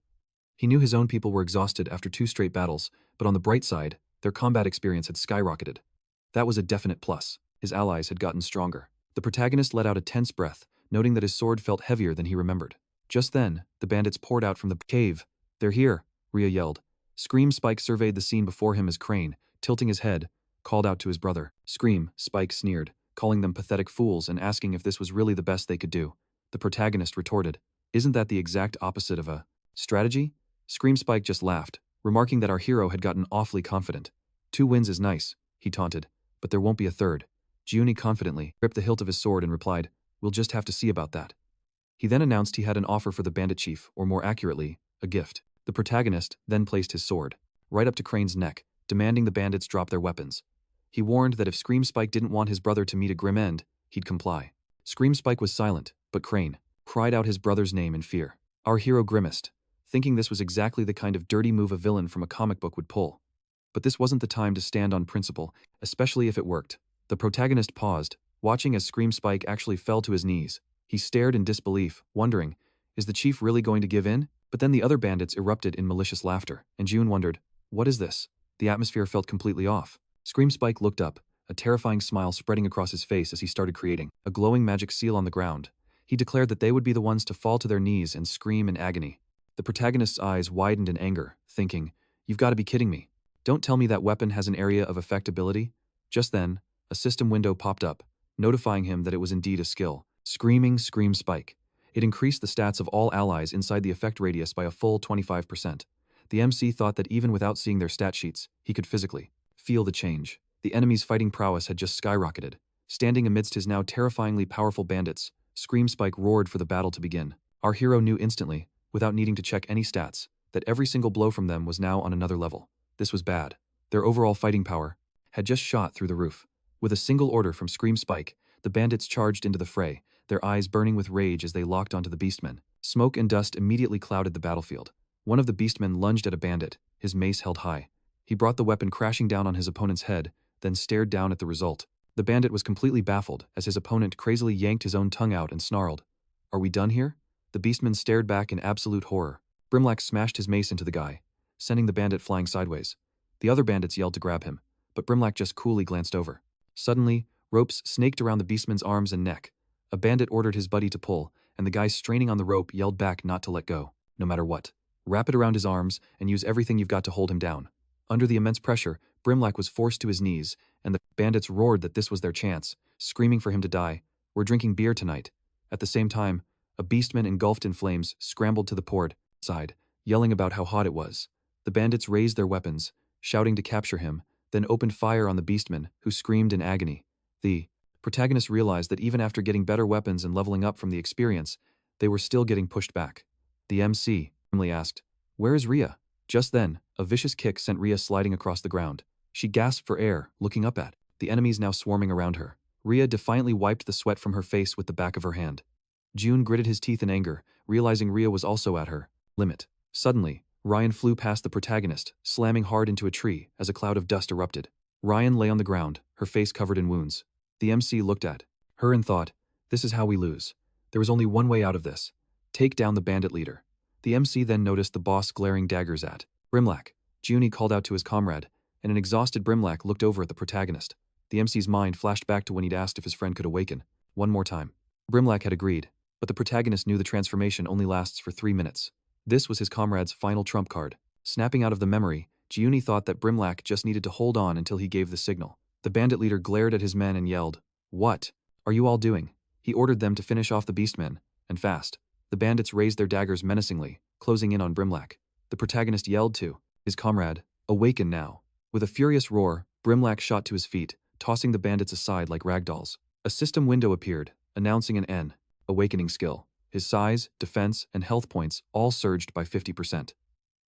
He knew his own people were exhausted after 2 straight battles, but on the bright side, their combat experience had skyrocketed. That was a definite plus. His allies had gotten stronger. The protagonist let out a tense breath, noting that his sword felt heavier than he remembered. Just then, the bandits poured out from the cave. "They're here," Rhea yelled. Scream Spike surveyed the scene before him as Crane, tilting his head, called out to his brother. Scream Spike sneered, calling them pathetic fools and asking if this was really the best they could do. The protagonist retorted, "Isn't that the exact opposite of a strategy?" Scream Spike just laughed, remarking that our hero had gotten awfully confident. 2 wins is nice, he taunted, but there won't be a third. Jiune confidently gripped the hilt of his sword and replied, We'll just have to see about that. He then announced he had an offer for the bandit chief, or more accurately, a gift. The protagonist then placed his sword right up to Crane's neck, demanding the bandits drop their weapons. He warned that if Scream Spike didn't want his brother to meet a grim end, he'd comply. Scream Spike was silent, but Crane cried out his brother's name in fear. Our hero grimaced, thinking this was exactly the kind of dirty move a villain from a comic book would pull. But this wasn't the time to stand on principle, especially if it worked. The protagonist paused, watching as Scream Spike actually fell to his knees. He stared in disbelief, wondering, is the chief really going to give in? But then the other bandits erupted in malicious laughter, and Jiune wondered, what is this? The atmosphere felt completely off. Scream Spike looked up, a terrifying smile spreading across his face as he started creating a glowing magic seal on the ground. He declared that they would be the ones to fall to their knees and scream in agony. The protagonist's eyes widened in anger, thinking, you've got to be kidding me. Don't tell me that weapon has an area of effect ability. Just then, a system window popped up, notifying him that it was indeed a skill. Screaming Scream Spike. It increased the stats of all allies inside the effect radius by a full 25%. The MC thought that even without seeing their stat sheets, he could physically feel the change. The enemy's fighting prowess had just skyrocketed. Standing amidst his now terrifyingly powerful bandits, Scream Spike roared for the battle to begin. Our hero knew instantly, without needing to check any stats, that every single blow from them was now on another level. This was bad. Their overall fighting power had just shot through the roof. With a single order from Scream Spike, the bandits charged into the fray, their eyes burning with rage as they locked onto the beastmen. Smoke and dust immediately clouded the battlefield. One of the beastmen lunged at a bandit, his mace held high. He brought the weapon crashing down on his opponent's head, then stared down at the result. The bandit was completely baffled as his opponent crazily yanked his own tongue out and snarled. Are we done here? The beastman stared back in absolute horror. Brimlack smashed his mace into the guy, sending the bandit flying sideways. The other bandits yelled to grab him, but Brimlack just coolly glanced over. Suddenly, ropes snaked around the beastman's arms and neck. A bandit ordered his buddy to pull, and the guy straining on the rope yelled back not to let go, no matter what. Wrap it around his arms and use everything you've got to hold him down. Under the immense pressure, Brimlack was forced to his knees, and the bandits roared that this was their chance, screaming for him to die. We're drinking beer tonight. At the same time, a beastman engulfed in flames scrambled to the port side, yelling about how hot it was. The bandits raised their weapons, shouting to capture him, then opened fire on the beastman, who screamed in agony. The protagonist realized that even after getting better weapons and leveling up from the experience, they were still getting pushed back. The MC grimly asked, where is Rhea? Just then, a vicious kick sent Rhea sliding across the ground. She gasped for air, looking up at the enemies now swarming around her. Rhea defiantly wiped the sweat from her face with the back of her hand. Jiune gritted his teeth in anger, realizing Rhea was also at her limit. Suddenly, Ryan flew past the protagonist, slamming hard into a tree as a cloud of dust erupted. Ryan lay on the ground, her face covered in wounds. The MC looked at her and thought, this is how we lose. There was only one way out of this. Take down the bandit leader. The MC then noticed the boss glaring daggers at Brimlack. Jiune called out to his comrade, and an exhausted Brimlack looked over at the protagonist. The MC's mind flashed back to when he'd asked if his friend could awaken one more time. Brimlack had agreed, but the protagonist knew the transformation only lasts for 3 minutes. This was his comrade's final trump card. Snapping out of the memory, Jiune thought that Brimlack just needed to hold on until he gave the signal. The bandit leader glared at his men and yelled, what are you all doing? He ordered them to finish off the beastmen, and fast. The bandits raised their daggers menacingly, closing in on Brimlack. The protagonist yelled to his comrade, awaken now. With a furious roar, Brimlack shot to his feet, tossing the bandits aside like ragdolls. A system window appeared, announcing an N, awakening skill. His size, defense, and health points all surged by 50%.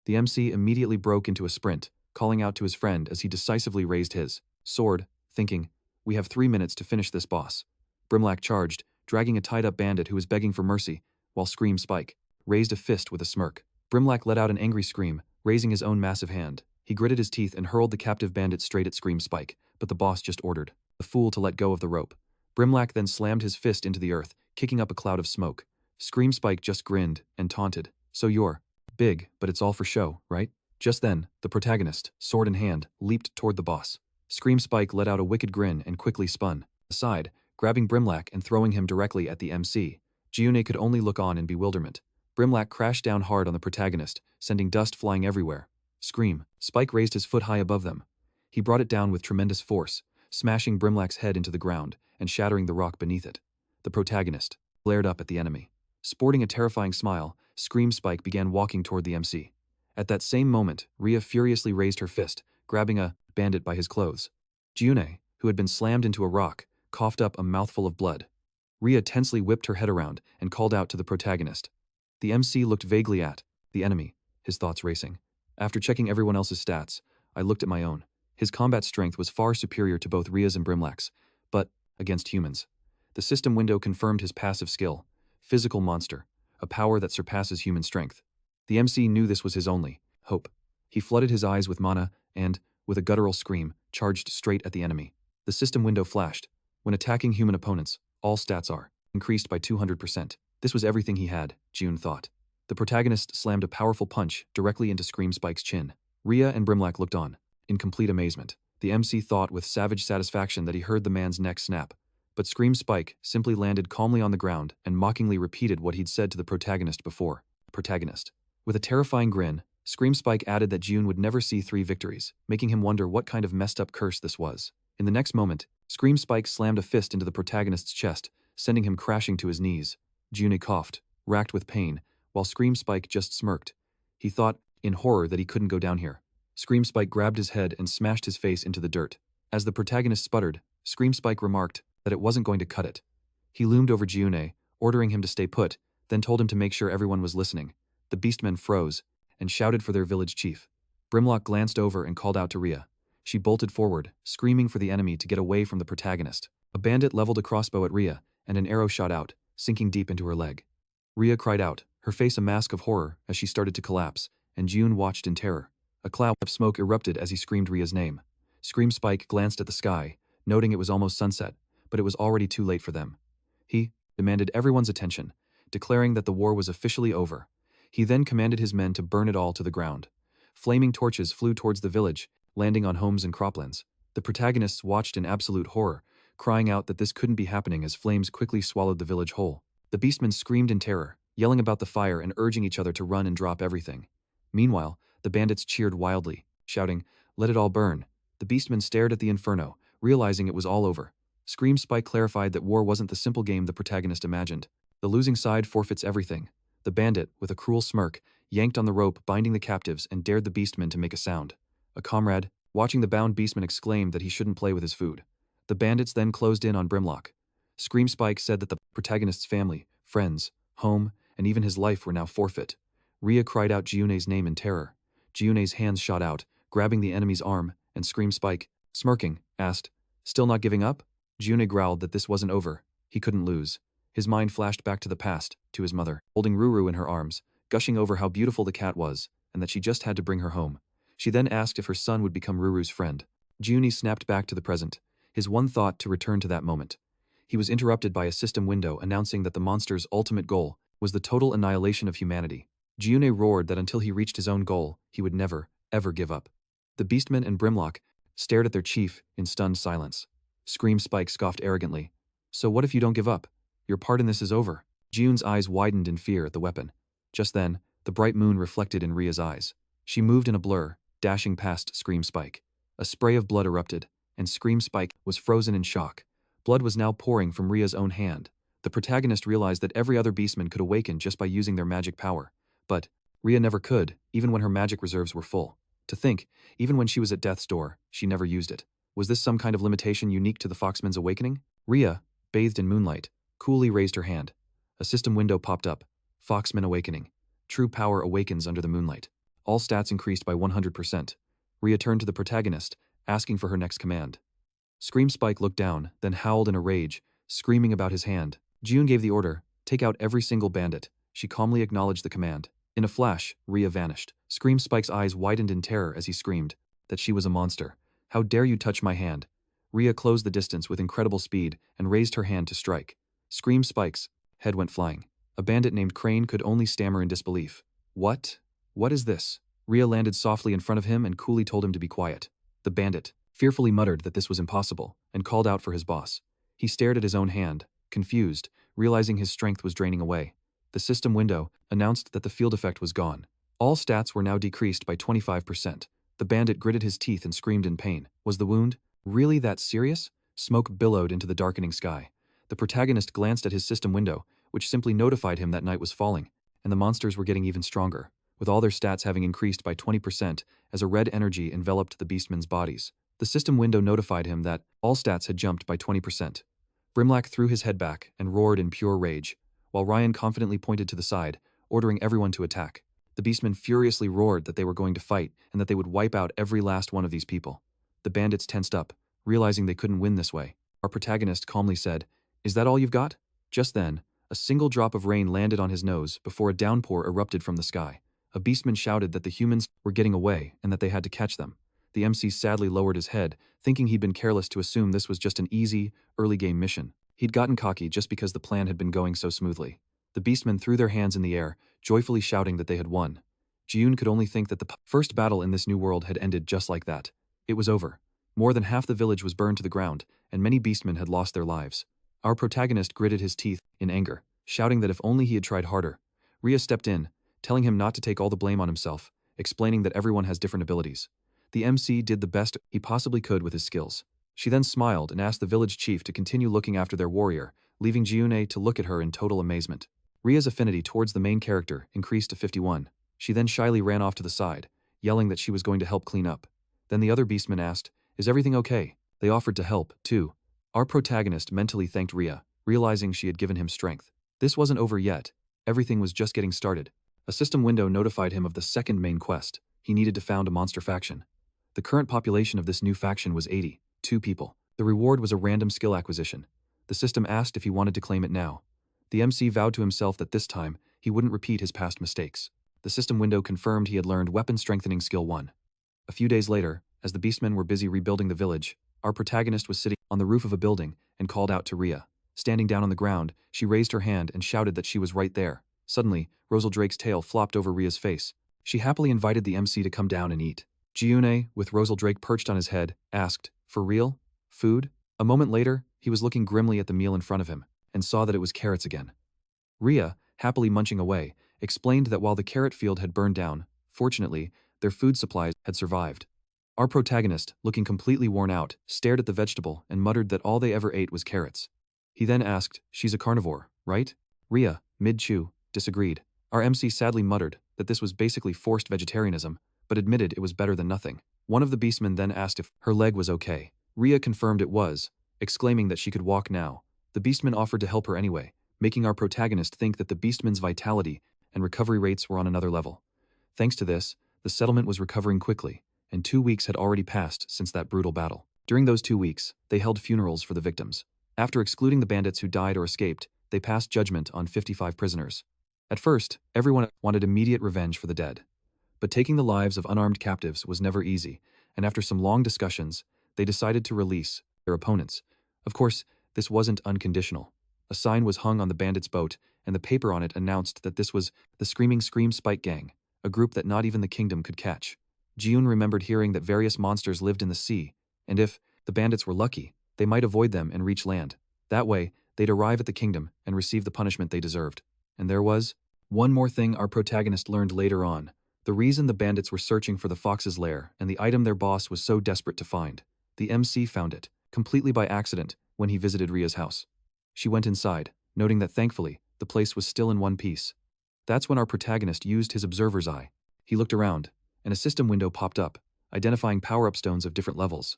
The MC immediately broke into a sprint, calling out to his friend as he decisively raised his sword, thinking, we have 3 minutes to finish this boss. Brimlack charged, dragging a tied-up bandit who was begging for mercy, while Scream Spike raised a fist with a smirk. Brimlack let out an angry scream, raising his own massive hand. He gritted his teeth and hurled the captive bandit straight at Scream Spike, but the boss just ordered the fool to let go of the rope. Brimlack then slammed his fist into the earth, kicking up a cloud of smoke. Scream Spike just grinned and taunted, so you're big, but it's all for show, right? Just then, the protagonist, sword in hand, leaped toward the boss. Scream Spike let out a wicked grin and quickly spun aside, grabbing Brimlack and throwing him directly at the MC. Jiune could only look on in bewilderment. Brimlack crashed down hard on the protagonist, sending dust flying everywhere. Scream Spike raised his foot high above them. He brought it down with tremendous force, smashing Brimlack's head into the ground and shattering the rock beneath it. The protagonist glared up at the enemy. Sporting a terrifying smile, Scream Spike began walking toward the MC. At that same moment, Rhea furiously raised her fist, grabbing a bandit by his clothes. Jiune, who had been slammed into a rock, coughed up a mouthful of blood. Rhea tensely whipped her head around and called out to the protagonist. The MC looked vaguely at the enemy, his thoughts racing. After checking everyone else's stats, I looked at my own. His combat strength was far superior to both Rhea's and Brimlack's, but against humans. The system window confirmed his passive skill, physical monster, a power that surpasses human strength. The MC knew this was his only hope. He flooded his eyes with mana and, with a guttural scream, charged straight at the enemy. The system window flashed. When attacking human opponents, all stats are increased by 200%. This was everything he had, Jiune thought. The protagonist slammed a powerful punch directly into Scream Spike's chin. Rhea and Brimlack looked on, in complete amazement. The MC thought with savage satisfaction that he heard the man's neck snap. But Scream Spike simply landed calmly on the ground and mockingly repeated what he'd said to the protagonist before. Protagonist. With a terrifying grin, Scream Spike added that Jiune would never see 3 victories, making him wonder what kind of messed up curse this was. In the next moment, Scream Spike slammed a fist into the protagonist's chest, sending him crashing to his knees. Jiune coughed, racked with pain, while Scream Spike just smirked. He thought, in horror, that he couldn't go down here. Scream Spike grabbed his head and smashed his face into the dirt. As the protagonist sputtered, Scream Spike remarked that it wasn't going to cut it. He loomed over Jiune, ordering him to stay put, then told him to make sure everyone was listening. The beastmen froze and shouted for their village chief. Brimlock glanced over and called out to Rhea. She bolted forward, screaming for the enemy to get away from the protagonist. A bandit leveled a crossbow at Rhea, and an arrow shot out, sinking deep into her leg. Rhea cried out, her face a mask of horror as she started to collapse, and Jiune watched in terror. A cloud of smoke erupted as he screamed Rhea's name. Scream Spike glanced at the sky, noting it was almost sunset, but it was already too late for them. He demanded everyone's attention, declaring that the war was officially over. He then commanded his men to burn it all to the ground. Flaming torches flew towards the village, landing on homes and croplands. The protagonists watched in absolute horror, crying out that this couldn't be happening as flames quickly swallowed the village whole. The beastmen screamed in terror, yelling about the fire and urging each other to run and drop everything. Meanwhile, the bandits cheered wildly, shouting, "Let it all burn." The beastmen stared at the inferno, realizing it was all over. Scream Spike clarified that war wasn't the simple game the protagonist imagined. The losing side forfeits everything. The bandit, with a cruel smirk, yanked on the rope binding the captives and dared the beastmen to make a sound. A comrade, watching the bound beastman, exclaimed that he shouldn't play with his food. The bandits then closed in on Brimlock. Scream Spike said that the protagonist's family, friends, home, and even his life were now forfeit. Rhea cried out Jiune's name in terror. Jiune's hands shot out, grabbing the enemy's arm, and Scream Spike, smirking, asked, "Still not giving up?" Jiune growled that this wasn't over. He couldn't lose. His mind flashed back to the past, to his mother, holding Ruru in her arms, gushing over how beautiful the cat was, and that she just had to bring her home. She then asked if her son would become Ruru's friend. Jiune snapped back to the present, his one thought to return to that moment. He was interrupted by a system window announcing that the monster's ultimate goal was the total annihilation of humanity. Jiune roared that until he reached his own goal, he would never, ever give up. The beastmen and Brimlock stared at their chief in stunned silence. Scream Spike scoffed arrogantly. "So what if you don't give up? Your part in this is over." Jiune's eyes widened in fear at the weapon. Just then, the bright moon reflected in Rhea's eyes. She moved in a blur, dashing past Scream Spike. A spray of blood erupted, and Scream Spike was frozen in shock. Blood was now pouring from Rhea's own hand. The protagonist realized that every other beastman could awaken just by using their magic power. But Rhea never could, even when her magic reserves were full. To think, even when she was at death's door, she never used it. Was this some kind of limitation unique to the Foxman's awakening? Rhea, bathed in moonlight, coolly raised her hand. A system window popped up. Foxman awakening. True power awakens under the moonlight. All stats increased by 100%. Rhea turned to the protagonist, asking for her next command. Scream Spike looked down, then howled in a rage, screaming about his hand. Jiune gave the order, "Take out every single bandit." She calmly acknowledged the command. In a flash, Rhea vanished. Scream Spike's eyes widened in terror as he screamed that she was a monster. "How dare you touch my hand?" Rhea closed the distance with incredible speed and raised her hand to strike. Scream Spike's head went flying. A bandit named Crane could only stammer in disbelief. "What? What is this?" Rhea landed softly in front of him and coolly told him to be quiet. The bandit fearfully muttered that this was impossible and called out for his boss. He stared at his own hand, confused, realizing his strength was draining away. The system window announced that the field effect was gone. All stats were now decreased by 25%. The bandit gritted his teeth and screamed in pain. Was the wound really that serious? Smoke billowed into the darkening sky. The protagonist glanced at his system window, which simply notified him that night was falling, and the monsters were getting even stronger, with all their stats having increased by 20% as a red energy enveloped the beastmen's bodies. The system window notified him that all stats had jumped by 20%. Brimlack threw his head back and roared in pure rage, while Ryan confidently pointed to the side, ordering everyone to attack. The beastmen furiously roared that they were going to fight and that they would wipe out every last one of these people. The bandits tensed up, realizing they couldn't win this way. Our protagonist calmly said, "Is that all you've got?" Just then, a single drop of rain landed on his nose before a downpour erupted from the sky. A beastman shouted that the humans were getting away and that they had to catch them. The MC sadly lowered his head, thinking he'd been careless to assume this was just an easy, early-game mission. He'd gotten cocky just because the plan had been going so smoothly. The beastmen threw their hands in the air, joyfully shouting that they had won. Jiune could only think that the first battle in this new world had ended just like that. It was over. More than half the village was burned to the ground, and many beastmen had lost their lives. Our protagonist gritted his teeth in anger, shouting that if only he had tried harder. Rhea stepped in, telling him not to take all the blame on himself, explaining that everyone has different abilities. The MC did the best he possibly could with his skills. She then smiled and asked the village chief to continue looking after their warrior, leaving Jiune to look at her in total amazement. Rhea's affinity towards the main character increased to 51. She then shyly ran off to the side, yelling that she was going to help clean up. Then the other beastmen asked, "Is everything okay?" They offered to help, too. Our protagonist mentally thanked Rhea, realizing she had given him strength. This wasn't over yet. Everything was just getting started. A system window notified him of the second main quest. He needed to found a monster faction. The current population of this new faction was 82 people. The reward was a random skill acquisition. The system asked if he wanted to claim it now. The MC vowed to himself that this time, he wouldn't repeat his past mistakes. The system window confirmed he had learned Weapon Strengthening Skill 1. A few days later, as the beastmen were busy rebuilding the village, our protagonist was sitting on the roof of a building and called out to Rhea. Standing down on the ground, she raised her hand and shouted that she was right there. Suddenly, Rosal Drake's tail flopped over Rhea's face. She happily invited the MC to come down and eat. Jiune, with Rosal Drake perched on his head, asked, "For real? Food?" A moment later, he was looking grimly at the meal in front of him, and saw that it was carrots again. Rhea, happily munching away, explained that while the carrot field had burned down, fortunately, their food supplies had survived. Our protagonist, looking completely worn out, stared at the vegetable and muttered that all they ever ate was carrots. He then asked, "She's a carnivore, right?" Rhea, mid-chew, disagreed. Our MC sadly muttered that this was basically forced vegetarianism, but admitted it was better than nothing. One of the beastmen then asked if her leg was okay. Rhea confirmed it was, exclaiming that she could walk now. The beastman offered to help her anyway, making our protagonist think that the beastman's vitality and recovery rates were on another level. Thanks to this, the settlement was recovering quickly, and 2 weeks had already passed since that brutal battle. During those 2 weeks, they held funerals for the victims. After excluding the bandits who died or escaped, they passed judgment on 55 prisoners. At first, everyone wanted immediate revenge for the dead. But taking the lives of unarmed captives was never easy, and after some long discussions, they decided to release their opponents. Of course, this wasn't unconditional. A sign was hung on the bandits' boat, and the paper on it announced that this was the Screaming Scream Spike Gang, a group that not even the kingdom could catch. Jiune remembered hearing that various monsters lived in the sea, and if the bandits were lucky, they might avoid them and reach land. That way, they'd arrive at the kingdom and receive the punishment they deserved. And there was one more thing our protagonist learned later on. The reason the bandits were searching for the fox's lair and the item their boss was so desperate to find. The MC found it, completely by accident, when he visited Rhea's house. She went inside, noting that thankfully, the place was still in one piece. That's when our protagonist used his observer's eye. He looked around, and a system window popped up, identifying power-up stones of different levels.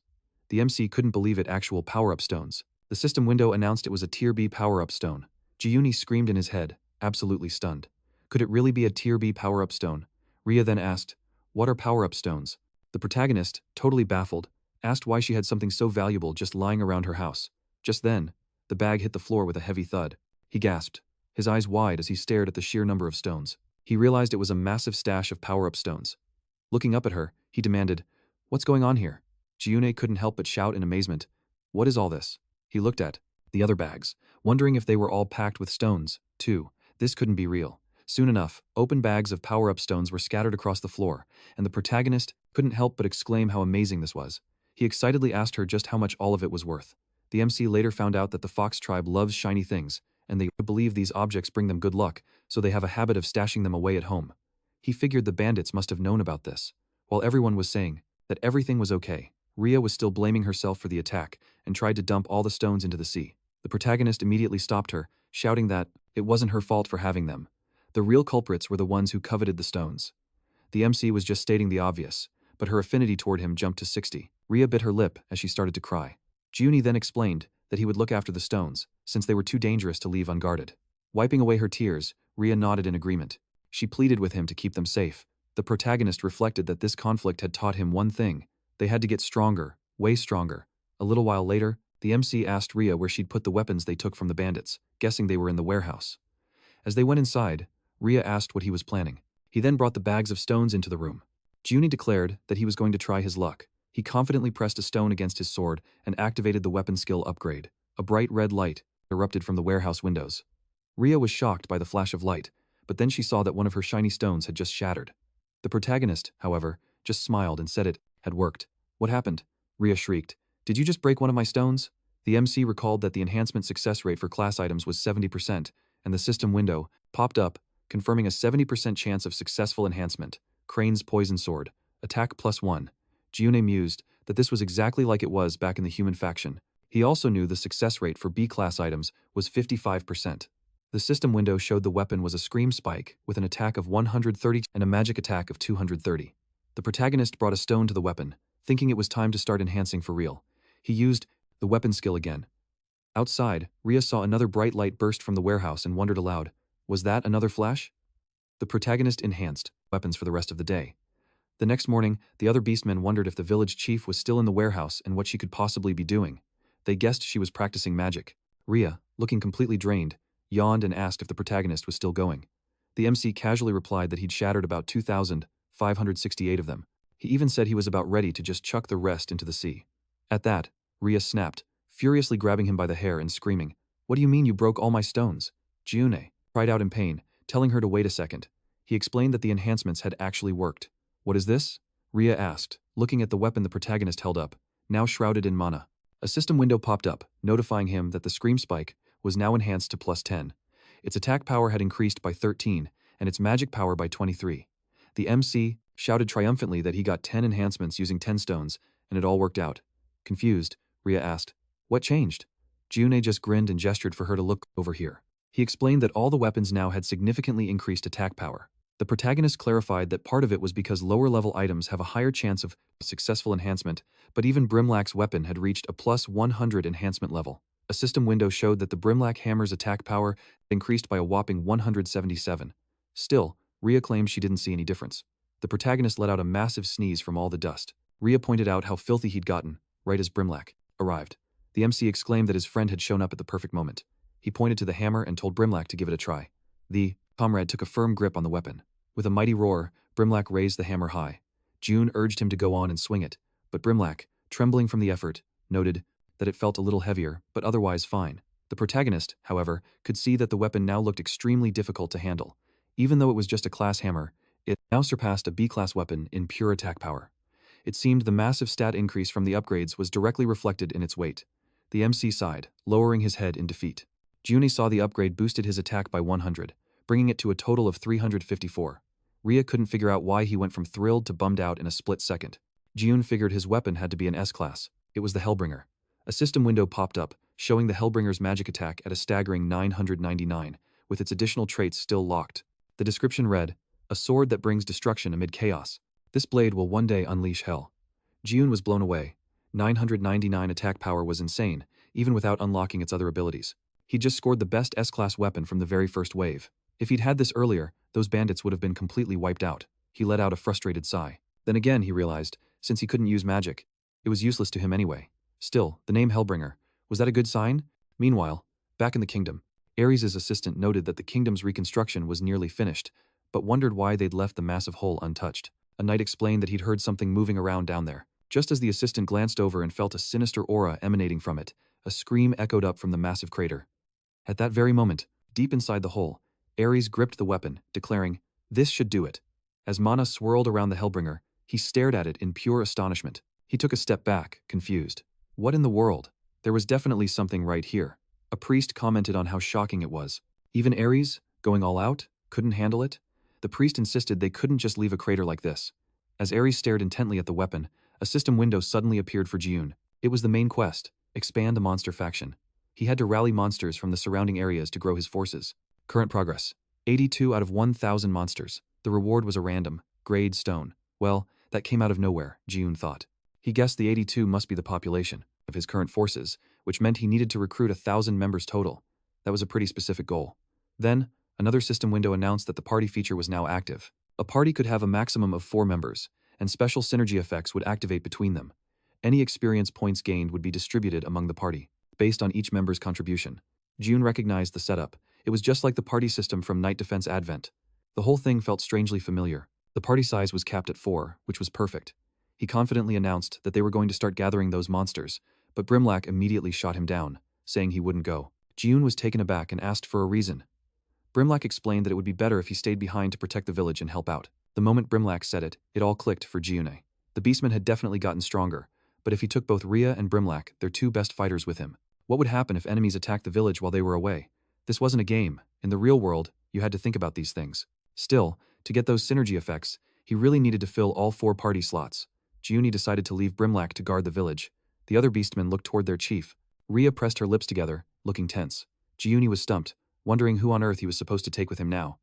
The MC couldn't believe it actual power-up stones. The system window announced it was a Tier B power-up stone. Jiune screamed in his head, absolutely stunned. Could it really be a Tier B power-up stone? Rhea then asked, "What are power-up stones?" The protagonist, totally baffled, asked why she had something so valuable just lying around her house. Just then, the bag hit the floor with a heavy thud. He gasped, his eyes wide as he stared at the sheer number of stones. He realized it was a massive stash of power-up stones. Looking up at her, he demanded, "What's going on here?" Jiune couldn't help but shout in amazement, "What is all this?" He looked at the other bags, wondering if they were all packed with stones, too. This couldn't be real. Soon enough, open bags of power-up stones were scattered across the floor, and the protagonist couldn't help but exclaim how amazing this was. He excitedly asked her just how much all of it was worth. The MC later found out that the fox tribe loves shiny things, and they believe these objects bring them good luck, so they have a habit of stashing them away at home. He figured the bandits must have known about this. While everyone was saying that everything was okay, Rhea was still blaming herself for the attack and tried to dump all the stones into the sea. The protagonist immediately stopped her, shouting that it wasn't her fault for having them. The real culprits were the ones who coveted the stones. The MC was just stating the obvious, but her affinity toward him jumped to 60. Rhea bit her lip as she started to cry. Jiune then explained that he would look after the stones, since they were too dangerous to leave unguarded. Wiping away her tears, Rhea nodded in agreement. She pleaded with him to keep them safe. The protagonist reflected that this conflict had taught him one thing: they had to get stronger, way stronger. A little while later, the MC asked Rhea where she'd put the weapons they took from the bandits, guessing they were in the warehouse. As they went inside, Rhea asked what he was planning. He then brought the bags of stones into the room. Jiune declared that he was going to try his luck. He confidently pressed a stone against his sword and activated the weapon skill upgrade. A bright red light erupted from the warehouse windows. Rhea was shocked by the flash of light, but then she saw that one of her shiny stones had just shattered. The protagonist, however, just smiled and said it had worked. "What happened?" Rhea shrieked. "Did you just break one of my stones?" The MC recalled that the enhancement success rate for class items was 70%, and the system window popped up, confirming a 70% chance of successful enhancement. Crane's Poison Sword. Attack +1. Jiune mused that this was exactly like it was back in the human faction. He also knew the success rate for B-class items was 55%. The system window showed the weapon was a Scream Spike with an attack of 130 and a magic attack of 230. The protagonist brought a stone to the weapon, thinking it was time to start enhancing for real. He used the weapon skill again. Outside, Rhea saw another bright light burst from the warehouse and wondered aloud, was that another flash? The protagonist enhanced weapons for the rest of the day. The next morning, the other beastmen wondered if the village chief was still in the warehouse and what she could possibly be doing. They guessed she was practicing magic. Rhea, looking completely drained, yawned and asked if the protagonist was still going. The MC casually replied that he'd shattered about 2,568 of them. He even said he was about ready to just chuck the rest into the sea. At that, Rhea snapped, furiously grabbing him by the hair and screaming, "What do you mean you broke all my stones?" Jiune cried out in pain, telling her to wait a second. He explained that the enhancements had actually worked. "What is this?" Rhea asked, looking at the weapon the protagonist held up, now shrouded in mana. A system window popped up, notifying him that the Scream Spike was now enhanced to +10. Its attack power had increased by 13, and its magic power by 23. The MC shouted triumphantly that he got 10 enhancements using 10 stones, and it all worked out. Confused, Rhea asked, "What changed?" Jiune just grinned and gestured for her to look over here. He explained that all the weapons now had significantly increased attack power. The protagonist clarified that part of it was because lower-level items have a higher chance of successful enhancement, but even Brimlack's weapon had reached a +100 enhancement level. A system window showed that the Brimlack hammer's attack power increased by a whopping 177. Still, Rhea claimed she didn't see any difference. The protagonist let out a massive sneeze from all the dust. Rhea pointed out how filthy he'd gotten, right as Brimlack arrived. The MC exclaimed that his friend had shown up at the perfect moment. He pointed to the hammer and told Brimlack to give it a try. The comrade took a firm grip on the weapon. With a mighty roar, Brimlack raised the hammer high. Jiune urged him to go on and swing it, but Brimlack, trembling from the effort, noted that it felt a little heavier, but otherwise fine. The protagonist, however, could see that the weapon now looked extremely difficult to handle. Even though it was just a class hammer, it now surpassed a B-class weapon in pure attack power. It seemed the massive stat increase from the upgrades was directly reflected in its weight. The MC sighed, lowering his head in defeat. Jiune saw the upgrade boosted his attack by 100, bringing it to a total of 354. Rhea couldn't figure out why he went from thrilled to bummed out in a split second. Jiune figured his weapon had to be an S-class. It was the Hellbringer. A system window popped up, showing the Hellbringer's magic attack at a staggering 999, with its additional traits still locked. The description read, "A sword that brings destruction amid chaos. This blade will one day unleash hell." Jiune was blown away. 999 attack power was insane, even without unlocking its other abilities. He'd just scored the best S-class weapon from the very first wave. If he'd had this earlier, those bandits would have been completely wiped out. He let out a frustrated sigh. Then again, he realized, since he couldn't use magic, it was useless to him anyway. Still, the name Hellbringer, was that a good sign? Meanwhile, back in the kingdom, Ares' assistant noted that the kingdom's reconstruction was nearly finished, but wondered why they'd left the massive hole untouched. A knight explained that he'd heard something moving around down there. Just as the assistant glanced over and felt a sinister aura emanating from it, a scream echoed up from the massive crater. At that very moment, deep inside the hole, Ares gripped the weapon, declaring, "This should do it." As mana swirled around the Hellbringer, he stared at it in pure astonishment. He took a step back, confused. What in the world? There was definitely something right here. A priest commented on how shocking it was. Even Ares, going all out, couldn't handle it? The priest insisted they couldn't just leave a crater like this. As Ares stared intently at the weapon, a system window suddenly appeared for Jiune. It was the main quest, expand the monster faction. He had to rally monsters from the surrounding areas to grow his forces. Current progress, 82 out of 1,000 monsters. The reward was a random, grade stone. Well, that came out of nowhere, Jiune thought. He guessed the 82 must be the population of his current forces, which meant he needed to recruit 1,000 members total. That was a pretty specific goal. Then, another system window announced that the party feature was now active. A party could have a maximum of 4 members, and special synergy effects would activate between them. Any experience points gained would be distributed among the party, based on each member's contribution. Jiune recognized the setup. It was just like the party system from Night Defense Advent. The whole thing felt strangely familiar. The party size was capped at 4, which was perfect. He confidently announced that they were going to start gathering those monsters, but Brimlack immediately shot him down, saying he wouldn't go. Jiune was taken aback and asked for a reason. Brimlack explained that it would be better if he stayed behind to protect the village and help out. The moment Brimlack said it, it all clicked for Jiune. The beastman had definitely gotten stronger, but if he took both Rhea and Brimlack, their 2 best fighters, with him, what would happen if enemies attacked the village while they were away? This wasn't a game. In the real world, you had to think about these things. Still, to get those synergy effects, he really needed to fill all 4 party slots. Jiune decided to leave Brimlack to guard the village. The other beastmen looked toward their chief. Rhea pressed her lips together, looking tense. Jiune was stumped, wondering who on earth he was supposed to take with him now.